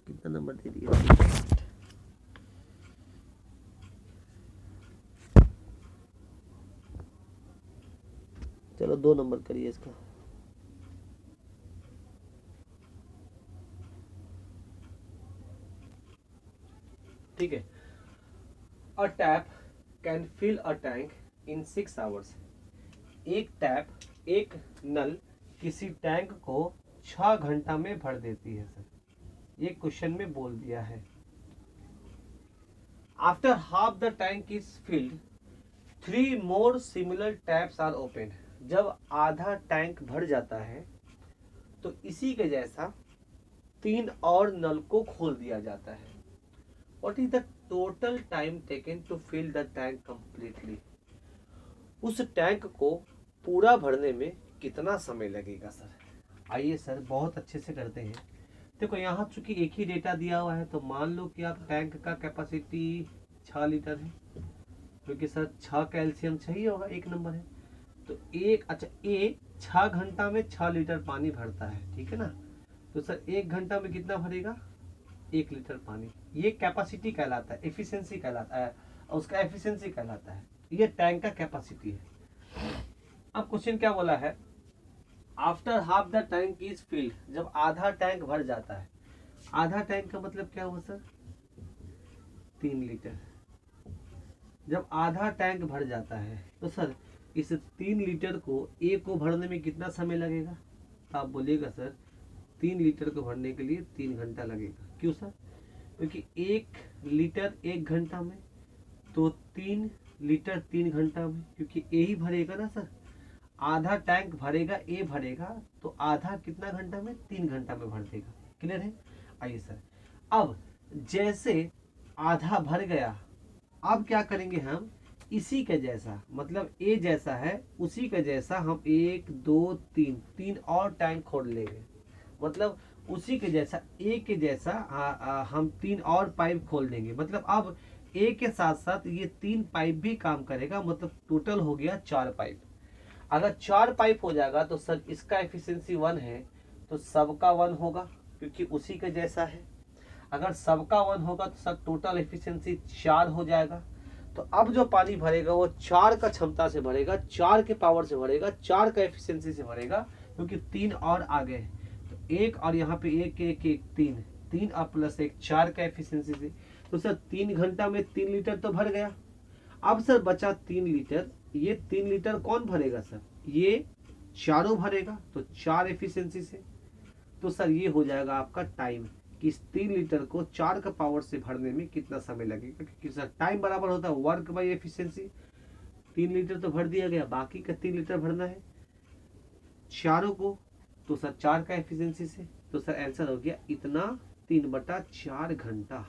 S1: कितना नंबर दे दिया। चलो 2 नंबर करिए इसका। ठीक है। A tap can fill a tank in 6 hours. एक नल किसी टैंक को 6 घंटा में भर देती है सर, ये क्वेश्चन में बोल दिया है। After half the tank is filled 3 more similar taps are open. जब आधा टैंक भर जाता है तो इसी के जैसा 3 और नल को खोल दिया जाता है। What is the total time taken to fill the tank completely. उस टैंक को पूरा भरने में कितना समय लगेगा सर। आइए सर बहुत अच्छे से करते हैं। देखो यहाँ चूंकि एक ही डेटा दिया हुआ है तो मान लो कि आप टैंक का कैपेसिटी 6 लीटर है, क्योंकि सर 6 कैल्शियम चाहिए होगा, 1 नंबर है। तो ए 6 घंटा में 6 लीटर पानी भरता है, ठीक है ना। तो सर 1 घंटा में कितना भरेगा, 1 लीटर पानी। ये कैपेसिटी कहलाता है, एफिशिएंसी कहलाता है, और उसका एफिशिएंसी कहलाता है। ये टैंक का कैपेसिटी है। अब क्वेश्चन क्या बोला है, after half the tank is field. जब आधा टैंक भर जाता है, आधा टैंक का मतलब क्या हुआ सर, 3 लीटर। जब आधा टैंक भर जाता है तो सर इस 3 लीटर को ए को भरने में कितना समय लगेगा। तो आप बोलिएगा सर 3 लीटर को भरने के लिए 3 घंटा लगेगा। क्यों सर, क्योंकि 1 लीटर 1 घंटा में, तो 3 लीटर 3 घंटा में, क्योंकि ए ही भरेगा ना सर। आधा टैंक भरेगा, ए भरेगा, तो आधा कितना घंटा में, 3 घंटा में भर देगा। क्लियर है। आइए सर, अब जैसे आधा भर गया, अब क्या करेंगे हम, इसी के जैसा, मतलब ए जैसा है उसी के जैसा हम 1 2 3 और टैंक खोल लेंगे। मतलब उसी के जैसा, ए के जैसा हम 3 और पाइप खोल देंगे। मतलब अब ए के साथ साथ ये 3 पाइप भी काम करेगा, मतलब टोटल हो गया 4 पाइप। अगर 4 पाइप हो जाएगा तो सर इसका एफिशिएंसी 1 है, तो सबका 1 होगा क्योंकि उसी के जैसा है। अगर सबका 1 होगा तो सर टोटल एफिशिएंसी 4 हो जाएगा। तो अब जो पानी भरेगा वो 4 का क्षमता से भरेगा, 4 के पावर से भरेगा, 4 का एफिशिएंसी से भरेगा, क्योंकि 3 और आगे है। तो 1 और यहाँ पे 1 1 1 3 और प्लस 1 4 का एफिशिएंसी से। तो सर 3 घंटा में 3 लीटर तो भर गया। अब सर बचा 3 लीटर। ये 3 लीटर कौन भरेगा सर, ये चारों भरेगा, तो 4 एफिशिएंसी से। तो सर ये हो जाएगा आपका टाइम, कि इस 3 लीटर को 4 का पावर से भरने में कितना समय लगेगा, क्योंकि सर टाइम बराबर होता है वर्क बाई एफिशिएंसी। 3 लीटर तो भर दिया गया, बाकी का 3 लीटर भरना है चारों को, तो सर 4 का एफिशिएंसी से। तो सर आंसर हो गया इतना 3/4 घंटा।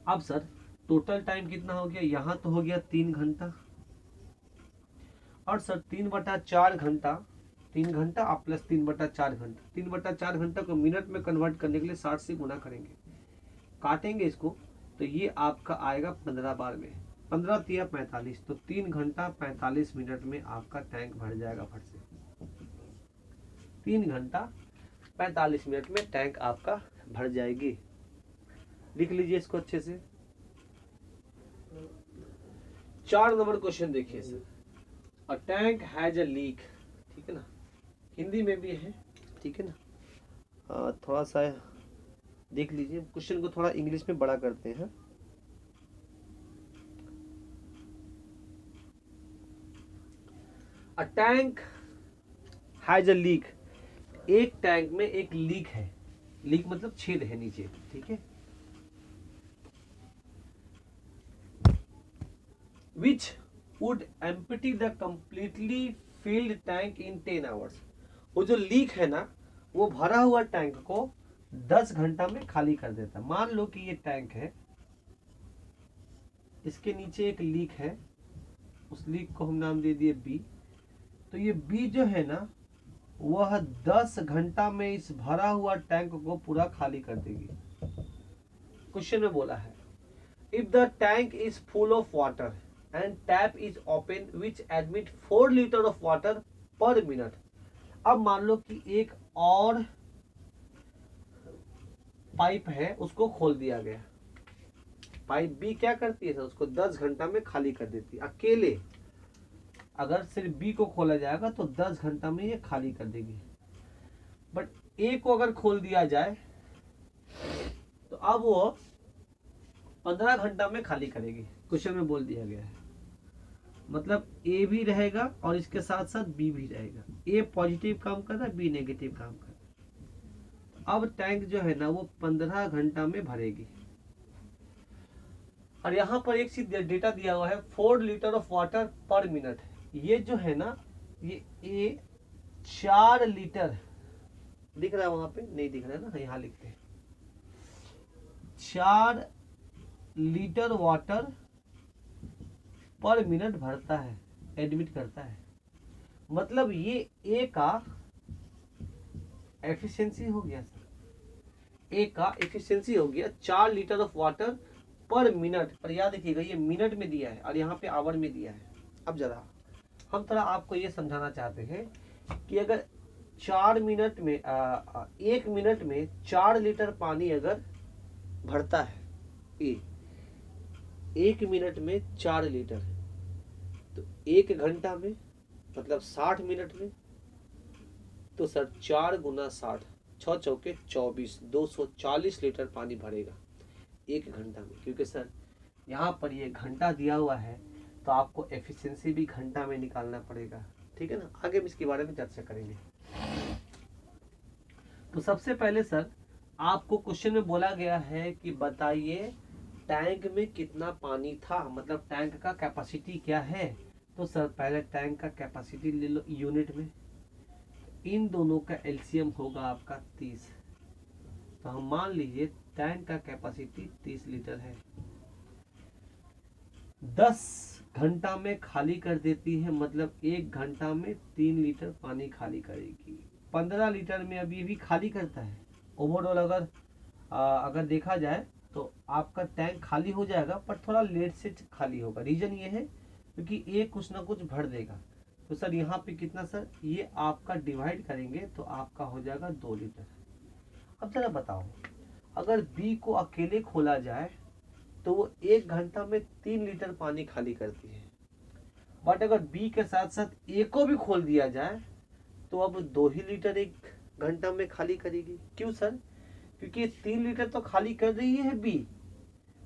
S1: अब सर टोटल टाइम कितना हो गया, यहाँ तो हो गया 3 घंटा, और सर 3/4 घंटा, 3 घंटा और प्लस 3/4 घंटा। 3/4 घंटा को मिनट में कन्वर्ट करने के लिए 60 से गुना करेंगे, काटेंगे इसको, तो ये आपका आएगा 15 बार में, 15 तिया 45, तो 3 घंटा 45 मिनट में आपका टैंक भर जाएगा फट से। 3 घंटा 45 मिनट में टैंक आपका भर जाएगी। लिख लीजिए इसको अच्छे से। 4 नंबर क्वेश्चन देखिए sir, a tank has a leak, ठीक है ना, हिंदी में भी है, ठीक है ना। थोड़ा सा देख लीजिए क्वेश्चन को, थोड़ा इंग्लिश में बड़ा करते हैं। A tank has a leak, एक टैंक में एक लीक है, लीक मतलब छेद है नीचे, ठीक है। Which would empty the completely filled tank in 10 hours। वो जो लीक है ना, वो भरा हुआ टैंक को 10 घंटा में खाली कर देता। मान लो कि ये टैंक है, इसके नीचे एक लीक है, उस लीक को हम नाम दे दिए बी। तो ये बी जो है ना, वह 10 घंटा में इस भरा हुआ टैंक को पूरा खाली कर देगी। क्वेश्चन में बोला है, if the tank is full of water and tap is open which admit 4 liter of water per minute। अब मान लो कि एक और पाइप है, उसको खोल दिया गया। पाइप बी क्या करती है सर, उसको 10 घंटा में खाली कर देती है अकेले। अगर सिर्फ बी को खोला जाएगा तो 10 घंटा में ये खाली कर देगी। बट ए को अगर खोल दिया जाए तो अब वो 15 घंटा में खाली करेगी, क्वेश्चन में बोल दिया गया है। मतलब ए भी रहेगा और इसके साथ साथ बी भी रहेगा। ए पॉजिटिव काम कर रहा है, बी नेगेटिव काम कर रहा है। अब टैंक जो है ना वो 15 घंटा में भरेगी। और यहाँ पर एक चीज डेटा दिया हुआ है 4 लीटर ऑफ वाटर पर मिनट। ये जो है ना ये 4 लीटर दिख रहा है, वहां पे नहीं दिख रहा है ना, यहाँ लिखते हैं 4 लीटर वाटर पर मिनट भरता है, एडमिट करता है। मतलब ये ए का एफिशिएंसी हो गया सर, ए का एफिशिएंसी हो गया 4 लीटर ऑफ वाटर पर मिनट। पर याद रखिएगा ये मिनट में दिया है और यहाँ पे आवर में दिया है। अब जरा हम थोड़ा आपको ये समझाना चाहते हैं कि अगर 4 मिनट में 1 मिनट में 4 लीटर पानी अगर भरता है ए, 1 मिनट में 4 लीटर, तो 1 घंटा में मतलब 60 मिनट में, तो सर 4 गुना 60, 6 चौके 24, 240 लीटर पानी भरेगा 1 घंटा में। क्योंकि सर यहाँ पर ये घंटा दिया हुआ है तो आपको एफिशिएंसी भी घंटा में निकालना पड़ेगा, ठीक है ना। आगे हम इसके बारे में चर्चा करेंगे। तो सबसे पहले सर आपको क्वेश्चन में बोला गया है कि बताइए टैंक में कितना पानी था, मतलब टैंक का कैपेसिटी क्या है। तो सर पहले टैंक का कैपेसिटी ले लो यूनिट में, इन दोनों का एलसीएम होगा आपका 30। तो हम मान लीजिए टैंक का कैपेसिटी 30 लीटर है, 10 घंटा में खाली कर देती है, मतलब 1 घंटा में 3 लीटर पानी खाली करेगी। 15 लीटर में अब ये भी खाली करता है। ओवरऑल अगर देखा जाए तो आपका टैंक खाली हो जाएगा, पर थोड़ा लेट से खाली होगा। रीजन ये है क्योंकि ये कुछ ना कुछ भर देगा। तो सर यहाँ पे कितना सर, ये आपका डिवाइड करेंगे तो आपका हो जाएगा 2 लीटर। अब जरा बताओ अगर बी को अकेले खोला जाए तो वो 1 घंटा में 3 लीटर पानी खाली करती है, बट अगर बी के साथ साथ ए को भी खोल दिया जाए तो अब 2 ही लीटर 1 घंटा में खाली करेगी। क्यों सर? क्योंकि 3 लीटर तो खाली कर रही है बी,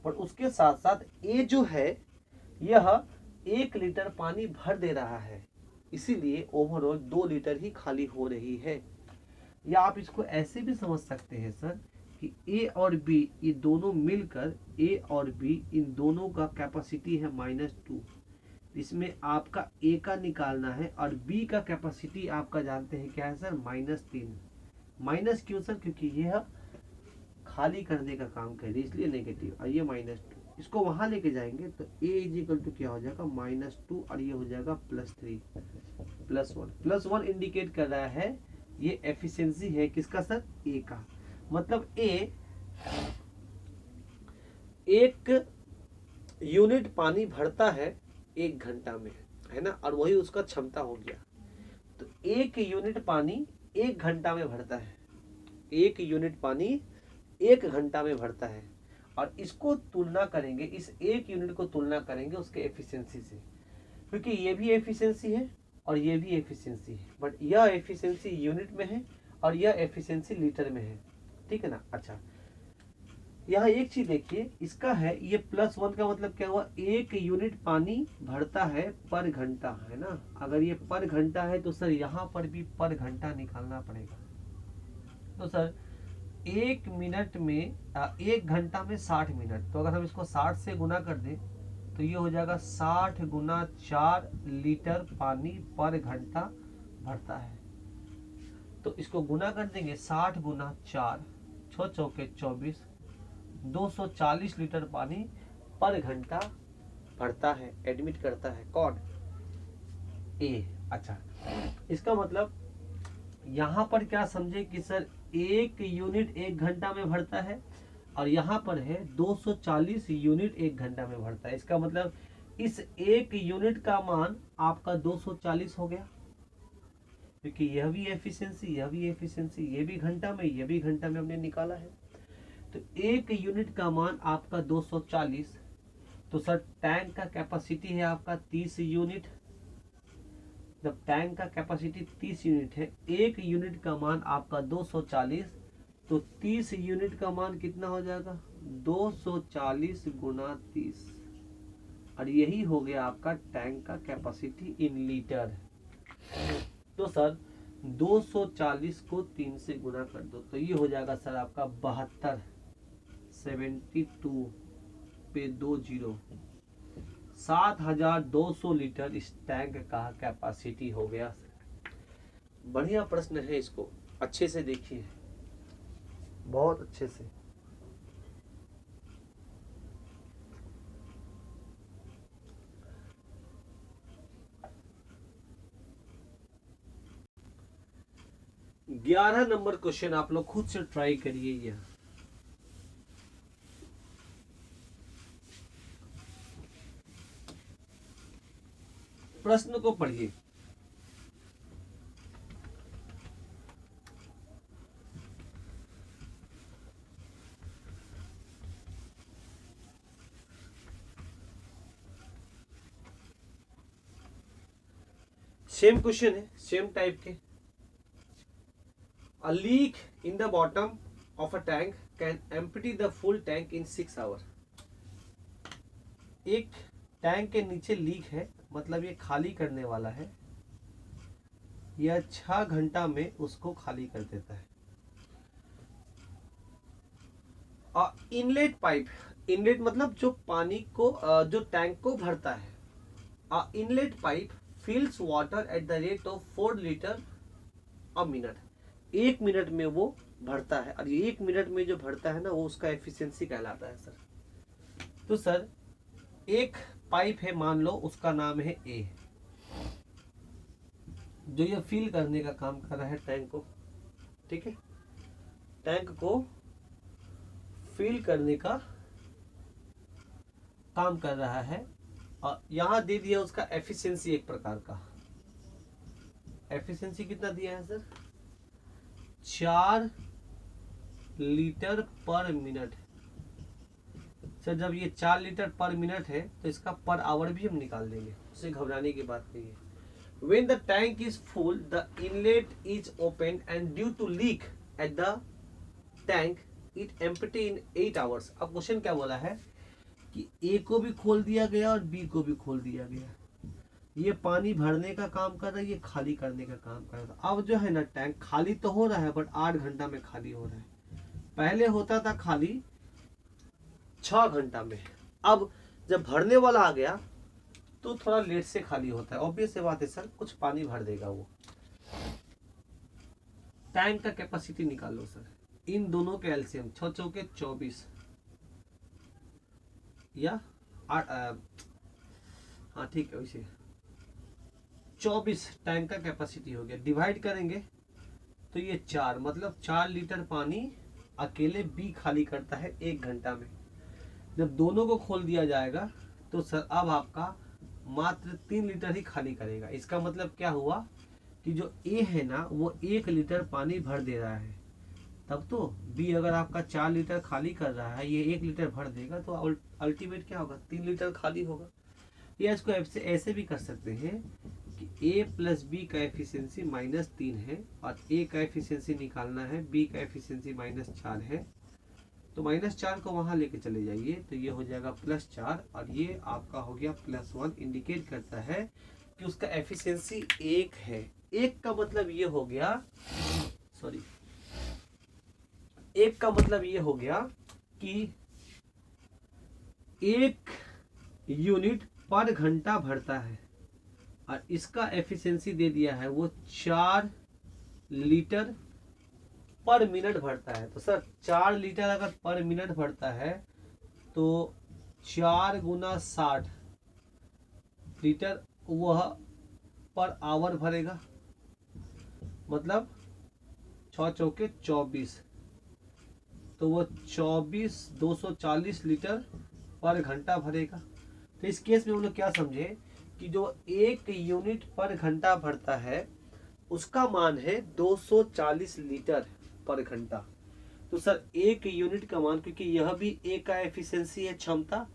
S1: पर उसके साथ साथ ए जो है यह 1 लीटर पानी भर दे रहा है, इसीलिए ओवरऑल 2 लीटर ही खाली हो रही है। या आप इसको ऐसे भी समझ सकते हैं सर कि ए और बी ये दोनों मिलकर, ए और बी इन दोनों का कैपेसिटी है -2। इसमें आपका ए का निकालना है और बी का कैपेसिटी आपका जानते हैं क्या है सर, -3। माइनस क्यों सर? क्योंकि यह खाली करने का काम कर रही है, इसलिए नेगेटिव। और ये -2 इसको वहां लेके जाएंगे तो a इजिकल टू क्या हो जाएगा, -2 और ये हो जाएगा +3 +1। +1 इंडिकेट कर रहा है ये एफिशिएंसी है किसका सर, ए का। मतलब ए 1 यूनिट पानी भरता है 1 घंटा में, है ना, और वही उसका क्षमता हो गया। तो 1 यूनिट पानी 1 घंटा में भरता है, 1 यूनिट पानी 1 घंटा में भरता है। और इसको तुलना करेंगे, इस 1 यूनिट को तुलना करेंगे उसके एफिशिएंसी से, क्योंकि ये भी एफिशिएंसी है और ये भी एफिशिएंसी है, बट यह एफिशिएंसी यूनिट में है और यह एफिशिएंसी लीटर में है, ठीक है ना। अच्छा, यहाँ एक चीज देखिए, इसका है ये +1 का मतलब क्या हुआ, 1 यूनिट पानी भरता है पर घंटा, है ना। अगर ये पर घंटा है तो सर यहाँ पर भी पर घंटा निकालना पड़ेगा। तो सर 1 मिनट में 1 घंटा में 60 मिनट, तो अगर हम इसको 60 से गुना कर दें तो ये हो जाएगा 60 गुना 4 लीटर पानी पर घंटा भरता है। तो इसको गुना कर देंगे, 60 गुना 4, 6 चौके 24, 240 लीटर पानी पर घंटा भरता है, एडमिट करता है। कौन? ए। अच्छा, इसका मतलब यहाँ पर क्या समझे कि सर 1 यूनिट 1 घंटा में भरता है और यहाँ पर है 240 यूनिट 1 घंटा में भरता है। इसका मतलब इस 1 यूनिट का मान आपका 240 हो गया, क्योंकि यह भी एफिशिएंसी, यह भी एफिशिएंसी, ये भी घंटा में, ये भी घंटा में हमने निकाला है। तो 1 यूनिट का मान आपका 240। तो सर टैंक का कैपेसिटी है आपका 30 यूनिट, जब टैंक का कैपेसिटी 30 यूनिट है, 1 यूनिट का मान आपका 240, तो 30 यूनिट का मान कितना हो जाएगा, 240 गुना 30, और यही हो गया आपका टैंक का कैपेसिटी इन लीटर। तो सर 240 को 3 से गुना कर दो तो ये हो जाएगा सर आपका 72, 72 पे 2 जीरो, 7200 लीटर इस टैंक का कैपेसिटी हो गया। बढ़िया प्रश्न है, इसको अच्छे से देखिए, बहुत अच्छे से। ग्यारह नंबर क्वेश्चन आप लोग खुद से ट्राई करिए। यह प्रश्न को पढ़िए। सेम क्वेश्चन है, सेम टाइप के। A leak in the bottom of a tank can empty the full tank in 6 hours. एक टैंक के नीचे लीक है, मतलब ये खाली करने वाला है, यह 6 घंटा में उसको खाली कर देता है। और इनलेट पाइप, इनलेट मतलब जो पानी को जो टैंक को भरता है, inlet pipe fills water at the rate of 4 litre a minute. 1 minute में वो भरता है, और ये 1 मिनट में जो भरता है ना, वो उसका एफिशिएंसी कहलाता है सर। तो सर एक पाइप है, मान लो उसका नाम है ए, जो ये फिल करने का काम कर रहा है टैंक को, ठीक है, टैंक को फिल करने का काम कर रहा है। और यहां दे दिया उसका एफिशिएंसी, एक प्रकार का एफिशिएंसी कितना दिया है सर, 4 लीटर पर मिनट। सर जब ये 4 लीटर पर मिनट है तो इसका पर आवर भी हम निकाल देंगे, उसे घबराने की बात नहीं है। When the tank is full, the inlet is open and due to leak at the tank, it empty in 8 hours. अब क्वेश्चन क्या बोला है कि ए को भी खोल दिया गया और बी को भी खोल दिया गया। ये पानी भरने का काम कर रहा है, ये खाली करने का काम कर रहा है। अब जो है ना, टैंक खाली तो हो रहा है, बट 8 घंटा में खाली हो रहा है। पहले होता था खाली 6 घंटा में। अब जब भरने वाला आ गया तो थोड़ा लेट से खाली होता है। ऑब्वियस से बात है सर, कुछ पानी भर देगा वो। टैंक का कैपेसिटी निकालो सर, इन दोनों के एलसीएम 6 चौके 24 या 8, हाँ ठीक है, वैसे 24 टैंक का कैपेसिटी हो गया। डिवाइड करेंगे तो ये 4, मतलब 4 लीटर पानी अकेले बी खाली करता है 1 घंटा में। जब दोनों को खोल दिया जाएगा तो सर अब आपका मात्र 3 लीटर ही खाली करेगा। इसका मतलब क्या हुआ कि जो ए है ना, वो 1 लीटर पानी भर दे रहा है। तब तो बी अगर आपका 4 लीटर खाली कर रहा है, ये 1 लीटर भर देगा, तो अल्टीमेट क्या होगा, 3 लीटर खाली होगा। या इसको ऐसे भी कर सकते हैं कि ए प्लस बी का एफिशिएंसी -3 है, और ए का एफिशिएंसी निकालना है, बी का एफिशिएंसी -4 है, तो -4 को वहां लेके चले जाइए, तो ये हो जाएगा +4, और ये आपका हो गया +1। इंडिकेट करता है कि उसका एफिशिएंसी 1 है। 1 का मतलब ये हो गया, सॉरी, 1 का मतलब ये हो गया कि 1 यूनिट पर घंटा भरता है, और इसका एफिशिएंसी दे दिया है वो 4 लीटर पर मिनट भरता है। तो सर 4 लीटर अगर पर मिनट भरता है तो 4 गुना 60 लीटर वह पर आवर भरेगा, मतलब 6 चौके 24, तो वो 240 लीटर पर घंटा भरेगा। तो इस केस में हम लोग क्या समझे कि जो 1 यूनिट पर घंटा भरता है उसका मान है 240 लीटर पर घंटा। तो सर 1 यूनिट का मान, क्योंकि यह भी ए का एफिशिएंसी है, क्षमता,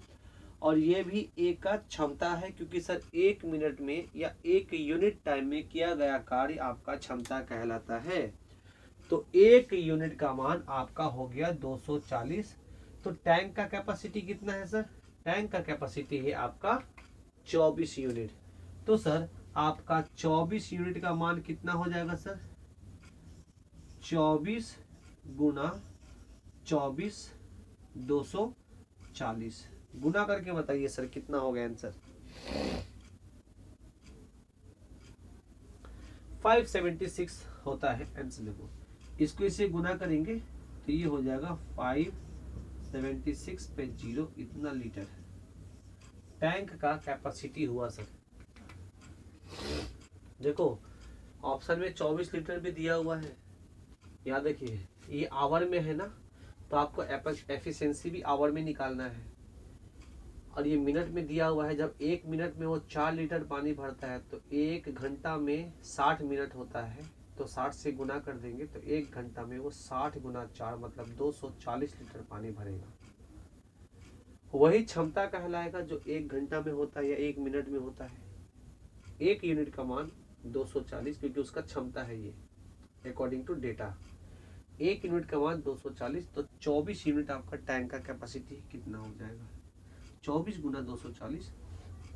S1: और ये भी ए का क्षमता है, क्योंकि सर 1 मिनट में या 1 यूनिट टाइम में किया गया कार्य आपका क्षमता कहलाता है। तो 1 यूनिट का मान आपका हो गया 240। तो टैंक का कैपेसिटी कितना है सर? टैंक का कैपेसिटी है आपका 24 यूनिट। तो सर आपका 24 यूनिट का मान कितना हो जाएगा सर? 24 गुना 24 240 गुना करके बताइए सर कितना हो गया आंसर? 576 होता है आंसर। देखो इसको इसे गुना करेंगे तो ये हो जाएगा 576 पे 0 इतना लीटर टैंक का कैपेसिटी हुआ सर। देखो ऑप्शन में 24 लीटर भी दिया हुआ है, याद रखिए ये आवर में है ना, तो आपको एफिशिएंसी भी आवर में निकालना है। और ये मिनट में दिया हुआ है, जब 1 मिनट में वो 4 लीटर पानी भरता है तो 1 घंटा में 60 मिनट होता है, तो 60 से गुना कर देंगे तो 1 घंटा में वो 60 गुना 4 मतलब 240 लीटर पानी भरेगा। वही क्षमता कहलाएगा जो 1 घंटा में होता है या 1 मिनट में होता है। 1 यूनिट का मान 240 क्योंकि उसका क्षमता है ये अकॉर्डिंग टू डेटा। 1 यूनिट का मान 240, तो 24 यूनिट आपका टैंक का कैपेसिटी कितना हो जाएगा? 24 गुना 240,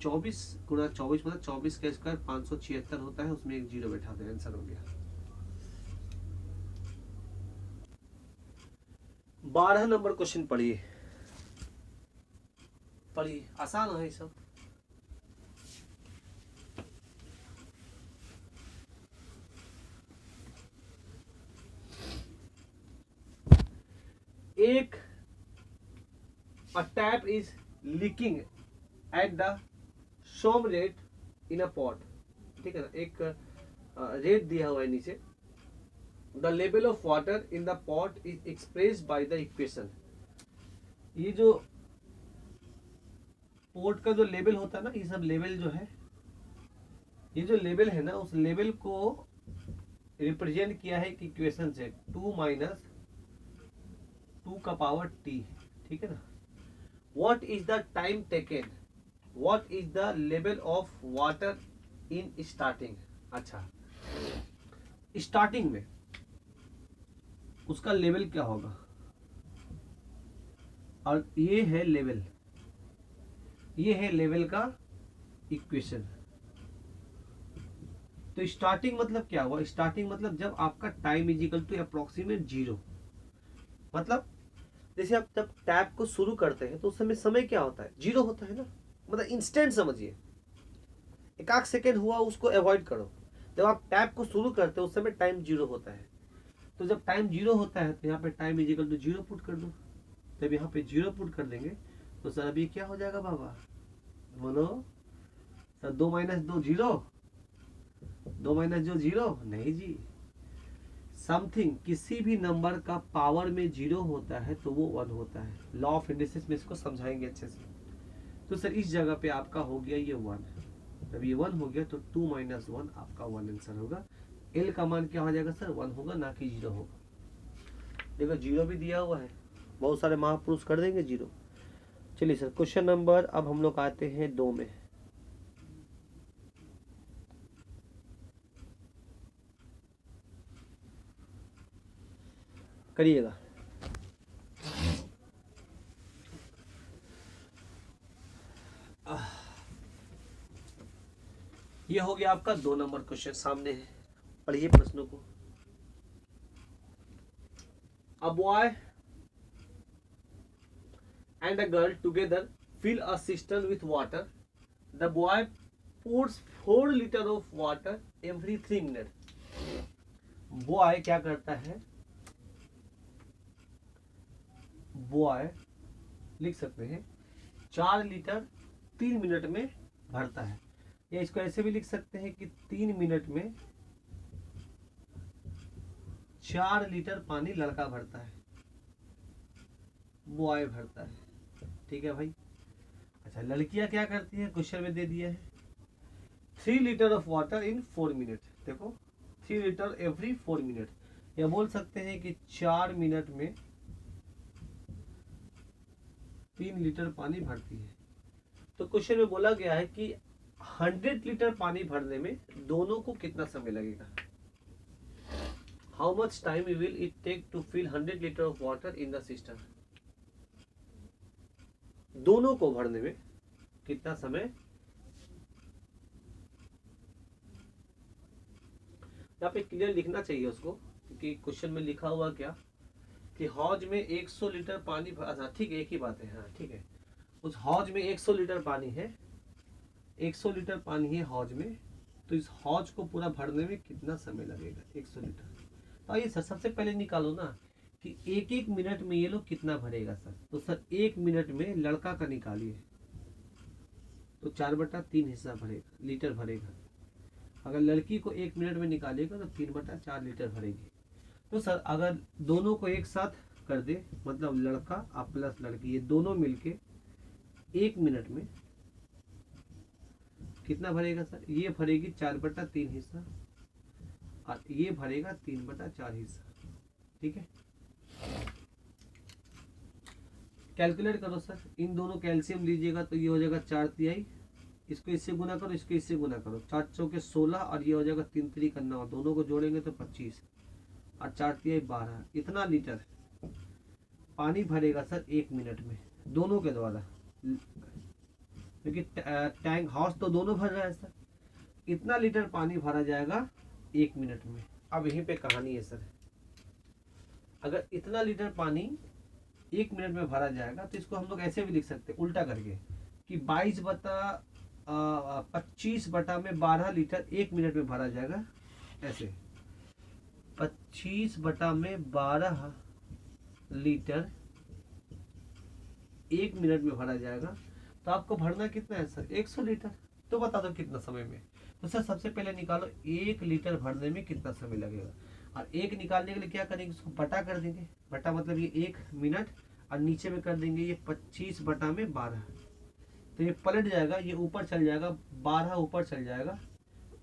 S1: 24 गुना 24 मतलब 24 का स्क्वायर 576 होता है, उसमें एक जीरो बैठा दे, आंसर हो गया। 12 नंबर क्वेश्चन पढ़िए, पढ़िए, आसान है सब। एक a tap is leaking at the same rate in a pot, ठीक है ना, एक रेट दिया हुआ है नीचे। The level of water in the pot is expressed by the equation. ये जो पोर्ट का जो लेवल होता है ना, ये सब लेवल जो है, ये जो लेवल है ना, उस लेवल को रिप्रेजेंट किया है इक्वेशन से 2 माइनस 2 का पावर टी, ठीक है ना। What is the time taken? What is the level of water in starting? अच्छा, स्टार्टिंग में उसका लेवल क्या होगा, और ये है लेवल, ये है लेवल का इक्वेशन। तो स्टार्टिंग मतलब क्या हुआ? स्टार्टिंग मतलब जब आपका time is equal to approximate 0, मतलब जैसे आप जब टैप को शुरू करते हैं तो उस समय क्या होता है? 0 होता है ना, मतलब इंस्टेंट समझिए, एक आध सेकेंड हुआ उसको अवॉइड करो। जब आप टैप को शुरू करते हो उस समय टाइम 0 होता है। तो जब टाइम 0 होता है तो यहाँ पे time is equal to 0 put कर दो। जब यहाँ पे 0 पुट कर देंगे तो सर अभी क्या हो जाएगा बाबा, बोलो सर? 2 माइनस 2 0, 2 माइनस 2 0 नहीं जी, समथिंग किसी भी नंबर का पावर में 0 होता है तो वो 1 होता है। लॉ ऑफ इंडिसेस में इसको समझाएंगे अच्छे से। तो सर इस जगह पे आपका हो गया ये 1, जब ये 1 हो गया तो 2 माइनस 1 आपका 1 आंसर होगा। एल का मान क्या हो जाएगा सर? 1 होगा, ना कि 0 होगा। देखो 0 भी दिया हुआ है, बहुत सारे महापुरुष कर देंगे 0। चलिए सर क्वेश्चन नंबर, अब हम लोग आते हैं 2 में। करिएगा। ये हो गया आपका 2 नंबर क्वेश्चन, सामने है, पढ़िए प्रश्नों को। A boy and a girl together fill a cistern with water. The boy pours 4 liters of water every 3 minutes. Boy क्या करता है? बॉय लिख सकते हैं 4 लीटर 3 मिनट में भरता है, या इसको ऐसे भी लिख सकते हैं कि 3 मिनट में 4 लीटर पानी लड़का भरता है, बॉय भरता है, ठीक है भाई। अच्छा लड़कियां क्या करती है? क्वेश्चन में दे दिया है 3 litre of water in 4 minute. देखो 3 लीटर एवरी 4 मिनट, या बोल सकते हैं कि 4 मिनट में 3 लीटर पानी भरती है। तो क्वेश्चन में बोला गया है कि 100 लीटर पानी भरने में दोनों को कितना समय लगेगा? How much time will it take to fill 100 litre of water in the system? दोनों को भरने में कितना समय। यहाँ पे क्लियर लिखना चाहिए उसको, क्योंकि क्वेश्चन में लिखा हुआ क्या कि हौज में 100 लीटर पानी, अच्छा ठीक है, एक ही बात है, हाँ ठीक है। उस हौज में 100 लीटर पानी है, 100 लीटर पानी है हौज में, तो इस हौज को पूरा भरने में कितना समय लगेगा 100 लीटर। तो आइए सर सबसे पहले निकालो ना कि एक एक मिनट में ये लोग कितना भरेगा सर। तो सर 1 मिनट में लड़का का निकालिए तो 4/3 हिस्सा भरेगा, लीटर भरेगा। अगर लड़की को 1 मिनट में निकालेगा तो 3/4 लीटर भरेगी। तो सर अगर दोनों को एक साथ कर दे, मतलब लड़का और प्लस लड़की, ये दोनों मिलके 1 मिनट में कितना भरेगा सर। ये भरेगी 4/3 हिस्सा और ये भरेगा 3/4 हिस्सा। ठीक है, कैलकुलेट करो सर। इन दोनों कैल्शियम लीजिएगा तो ये हो जाएगा 4/3, इसको इससे गुना करो, इसको इससे गुना करो, 4 चौके 16 और ये हो जाएगा 3 3 करना, और दोनों को जोड़ेंगे तो 25 और 4/3 12। इतना लीटर पानी भरेगा सर 1 मिनट में दोनों के द्वारा, क्योंकि टैंक हाउस तो दोनों भर रहा है सर। इतना लीटर पानी भरा जाएगा 1 मिनट में। अब यहीं पे कहानी है सर, अगर इतना लीटर पानी 1 मिनट में भरा जाएगा तो इसको हम लोग ऐसे भी लिख सकते हैं उल्टा करके कि 25/12 लीटर 1 मिनट में भरा जाएगा। ऐसे 25/12 लीटर 1 मिनट में भरा जाएगा। तो आपको भरना कितना है सर 100 लीटर। तो बता दो कितना समय में। तो सर सबसे पहले निकालो 1 लीटर भरने में कितना समय लगेगा, और 1 निकालने के लिए क्या करेंगे, इसको बटा कर देंगे। बटा मतलब ये 1 मिनट और नीचे में कर देंगे ये 25/12। तो ये पलट जाएगा, ये ऊपर चल जाएगा, 12 ऊपर चल जाएगा,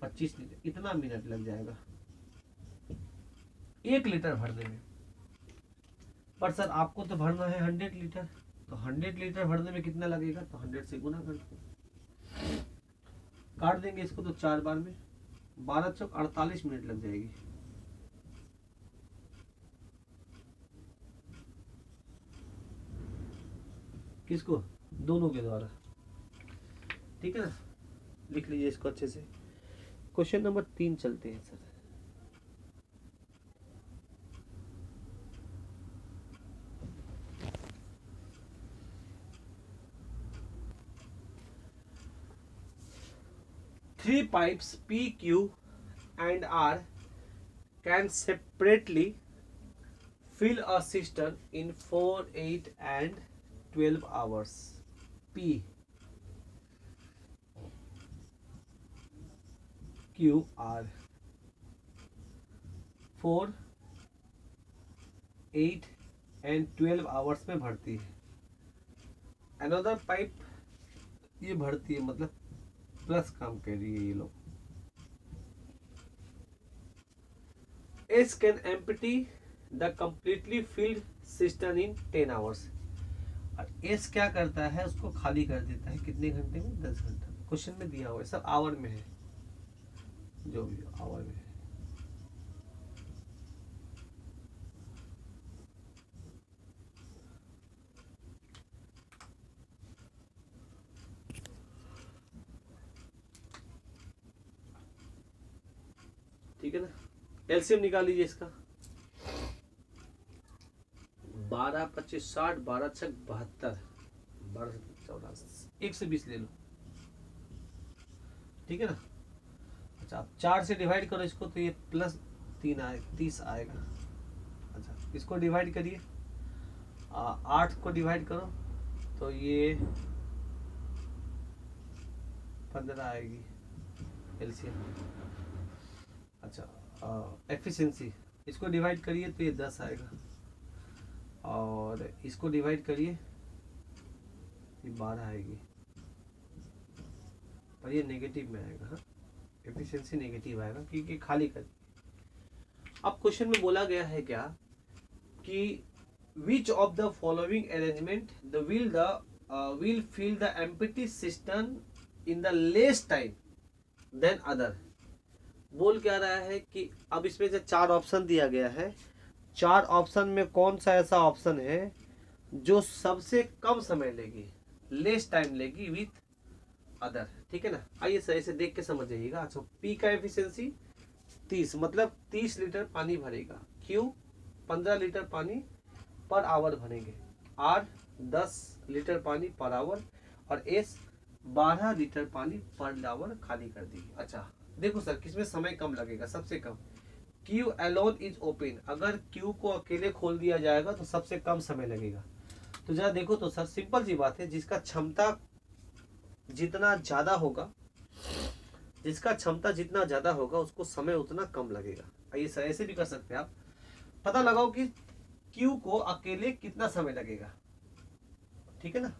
S1: 25 लीटर, इतना मिनट लग जाएगा 1 लीटर भरने में। पर सर आपको तो भरना है 100 लीटर, तो 100 लीटर भरने में कितना लगेगा, तो 100 से गुना कर दो, काट देंगे इसको तो 4 बार में, 12 चौक 48 मिनट लग जाएगी। किसको, दोनों के द्वारा। ठीक है ना, लिख लीजिए इसको अच्छे से। क्वेश्चन नंबर 3 चलते हैं sir. Three pipes P, Q and R can separately fill a cistern in 4, 8 and 12 hours. P, Q, R 4, 8 and 12 hours में भरती है। Another pipe ये भरती है, मतलब प्लस काम कर रही है ये लोग। S can empty the completely filled cistern in 10 hours. और S क्या करता है, उसको खाली कर देता है कितने घंटे में, 10 घंटा। क्वेश्चन में दिया हुआ है, सब आवर में है, जो भी आवर में है। ठीक है ना, एलसीएम निकाल लीजिए इसका। 12 25 60, 12 6 72, 12 14 120 ले लो। ठीक है ना। अच्छा आप 4 से डिवाइड करो इसको, तो ये +3 आएगा, 30 आएगा। अच्छा इसको डिवाइड करिए, 8 को डिवाइड करो तो ये 15 आएगी एलसीएम। अच्छा एफिशिएंसी, इसको डिवाइड करिए तो ये 10 आएगा, और इसको डिवाइड करिए ये 12 आएगी, पर ये नेगेटिव में आएगा। हाँ एफिशिएंसी नेगेटिव आएगा क्योंकि खाली कर। अब क्वेश्चन में बोला गया है क्या कि which of the following arrangement the will fill the empty system in the less time than other. बोल क्या रहा है कि अब इसमें से 4 ऑप्शन दिया गया है, 4 ऑप्शन में कौन सा ऐसा ऑप्शन है जो सबसे कम समय लेगी। लेस टाइम लेगी विथ अदर, ठीक है ना। आइए सर ऐसे देख के समझ जाइएगा। अच्छा, पी का एफिशिएंसी 30, मतलब 30 लीटर पानी भरेगा। क्यू 15 लीटर पानी पर आवर भरेंगे। आर 10 लीटर पानी पर आवर, और एस 12 लीटर पानी पर आवर खाली कर देगी। अच्छा देखो सर, किसमें समय कम लगेगा? सबसे कम क्यू अलोन इज ओपन, अगर क्यू को अकेले खोल दिया जाएगा तो सबसे कम समय लगेगा। तो जरा देखो तो सर, सिंपल सी बात है, जिसका क्षमता जितना ज्यादा होगा, जिसका क्षमता जितना ज्यादा होगा उसको समय उतना कम लगेगा। आइए सर ऐसे भी कर सकते हैं आप, पता लगाओ कि क्यू को अकेले कितना समय लगेगा, ठीक है ना।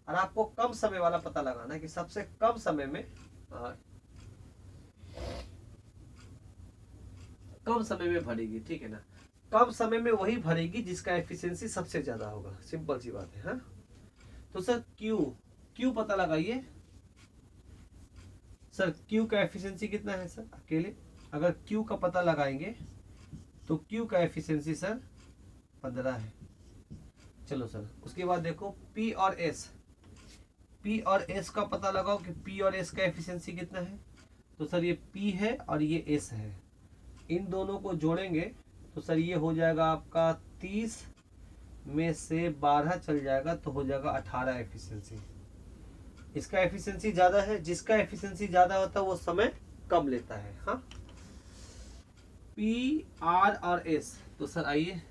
S1: और आपको कम समय वाला पता लगाना है कि सबसे कम समय में कम समय में भरेगी, ठीक है ना। कम समय में वही भरेगी जिसका एफिशिएंसी सबसे ज्यादा होगा, सिंपल सी बात है। हाँ तो सर क्यू पता लगाइए सर, क्यू का एफिशिएंसी कितना है सर अकेले? अगर क्यू का पता लगाएंगे तो क्यू का एफिशिएंसी सर 15 है। चलो सर, उसके बाद देखो पी और एस का पता लगाओ कि पी और एस का एफिशिएंसी कितना है। तो सर ये पी है और ये एस है, इन दोनों को जोड़ेंगे तो सर ये हो जाएगा आपका 30 में से 12 चल जाएगा तो हो जाएगा 18 एफिशिएंसी। इसका एफिशिएंसी ज्यादा है, जिसका एफिशिएंसी ज्यादा होता है वो समय कम लेता है। हाँ पी आर और एस, तो सर आइए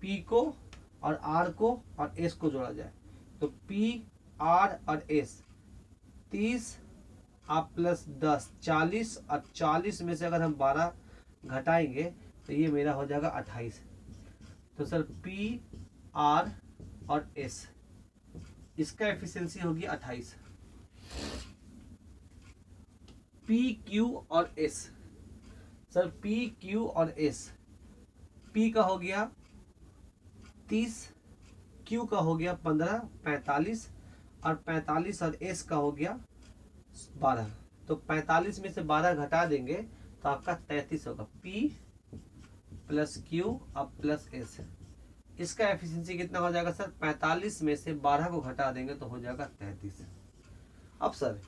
S1: पी को और आर को और एस को जोड़ा जाए तो पी आर और एस 30 आप प्लस 10 40, और 40 में से अगर हम 12 घटाएंगे तो ये मेरा हो जाएगा 28। तो सर पी आर और एस, इसका एफिशिएंसी होगी 28। पी क्यू और एस, सर पी क्यू और एस, पी का हो गया 30, क्यू का हो गया 15, 45, और 45 और एस का हो गया 12। तो 45 में से 12 घटा देंगे तो आपका 33 होगा। पी प्लस क्यू अब प्लस एस, इसका एफिशिएंसी कितना हो जाएगा सर? 45 में से 12 को घटा देंगे तो हो जाएगा 33। अब सर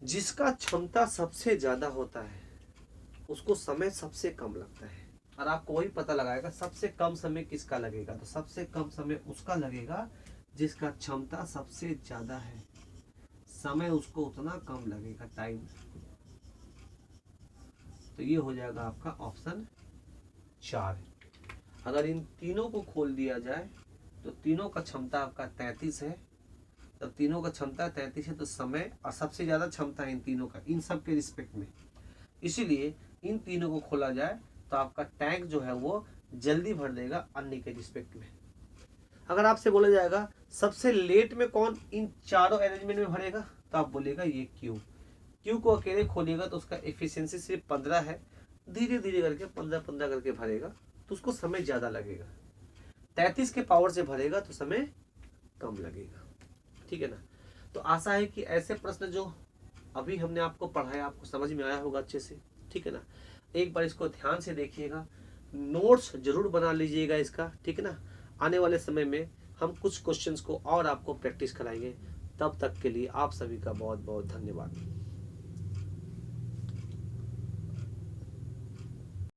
S1: जिसका क्षमता सबसे ज्यादा होता है उसको समय सबसे कम लगता है, और आपको वही पता लगाएगा सबसे कम समय किसका लगेगा। तो सबसे कम समय उसका लगेगा जिसका क्षमता सबसे ज्यादा है, समय उसको उतना कम लगेगा, टाइम। तो ये हो जाएगा आपका ऑप्शन 4। अगर इन तीनों को खोल दिया जाए तो तीनों का क्षमता आपका 33 है। तब तीनों का क्षमता 33 है तो समय और सबसे ज्यादा क्षमता है इन तीनों का, इन सब के रिस्पेक्ट में, इसीलिए इन तीनों को खोला जाए तो आपका टैंक जो है वो जल्दी भर देगा अन्य के रिस्पेक्ट में। अगर आपसे बोला जाएगा सबसे लेट में कौन इन चारों अरेंजमेंट में भरेगा, तो आप बोलेगा ये क्यू को अकेले खोलेगा तो उसका एफिशिएंसी सिर्फ 15 है, धीरे धीरे करके 15 करके भरेगा तो उसको समय ज्यादा लगेगा। 33 के पावर से भरेगा तो समय कम लगेगा, ठीक है ना। तो आशा है कि ऐसे प्रश्न जो अभी हमने आपको पढ़ाया आपको समझ में आया होगा अच्छे से, ठीक है ना। एक बार इसको ध्यान से देखिएगा, नोट्स जरूर बना लीजिएगा इसका, ठीक है ना। आने वाले समय में हम कुछ क्वेश्चंस को और आपको प्रैक्टिस कराएंगे। तब तक के लिए आप सभी का बहुत बहुत धन्यवाद।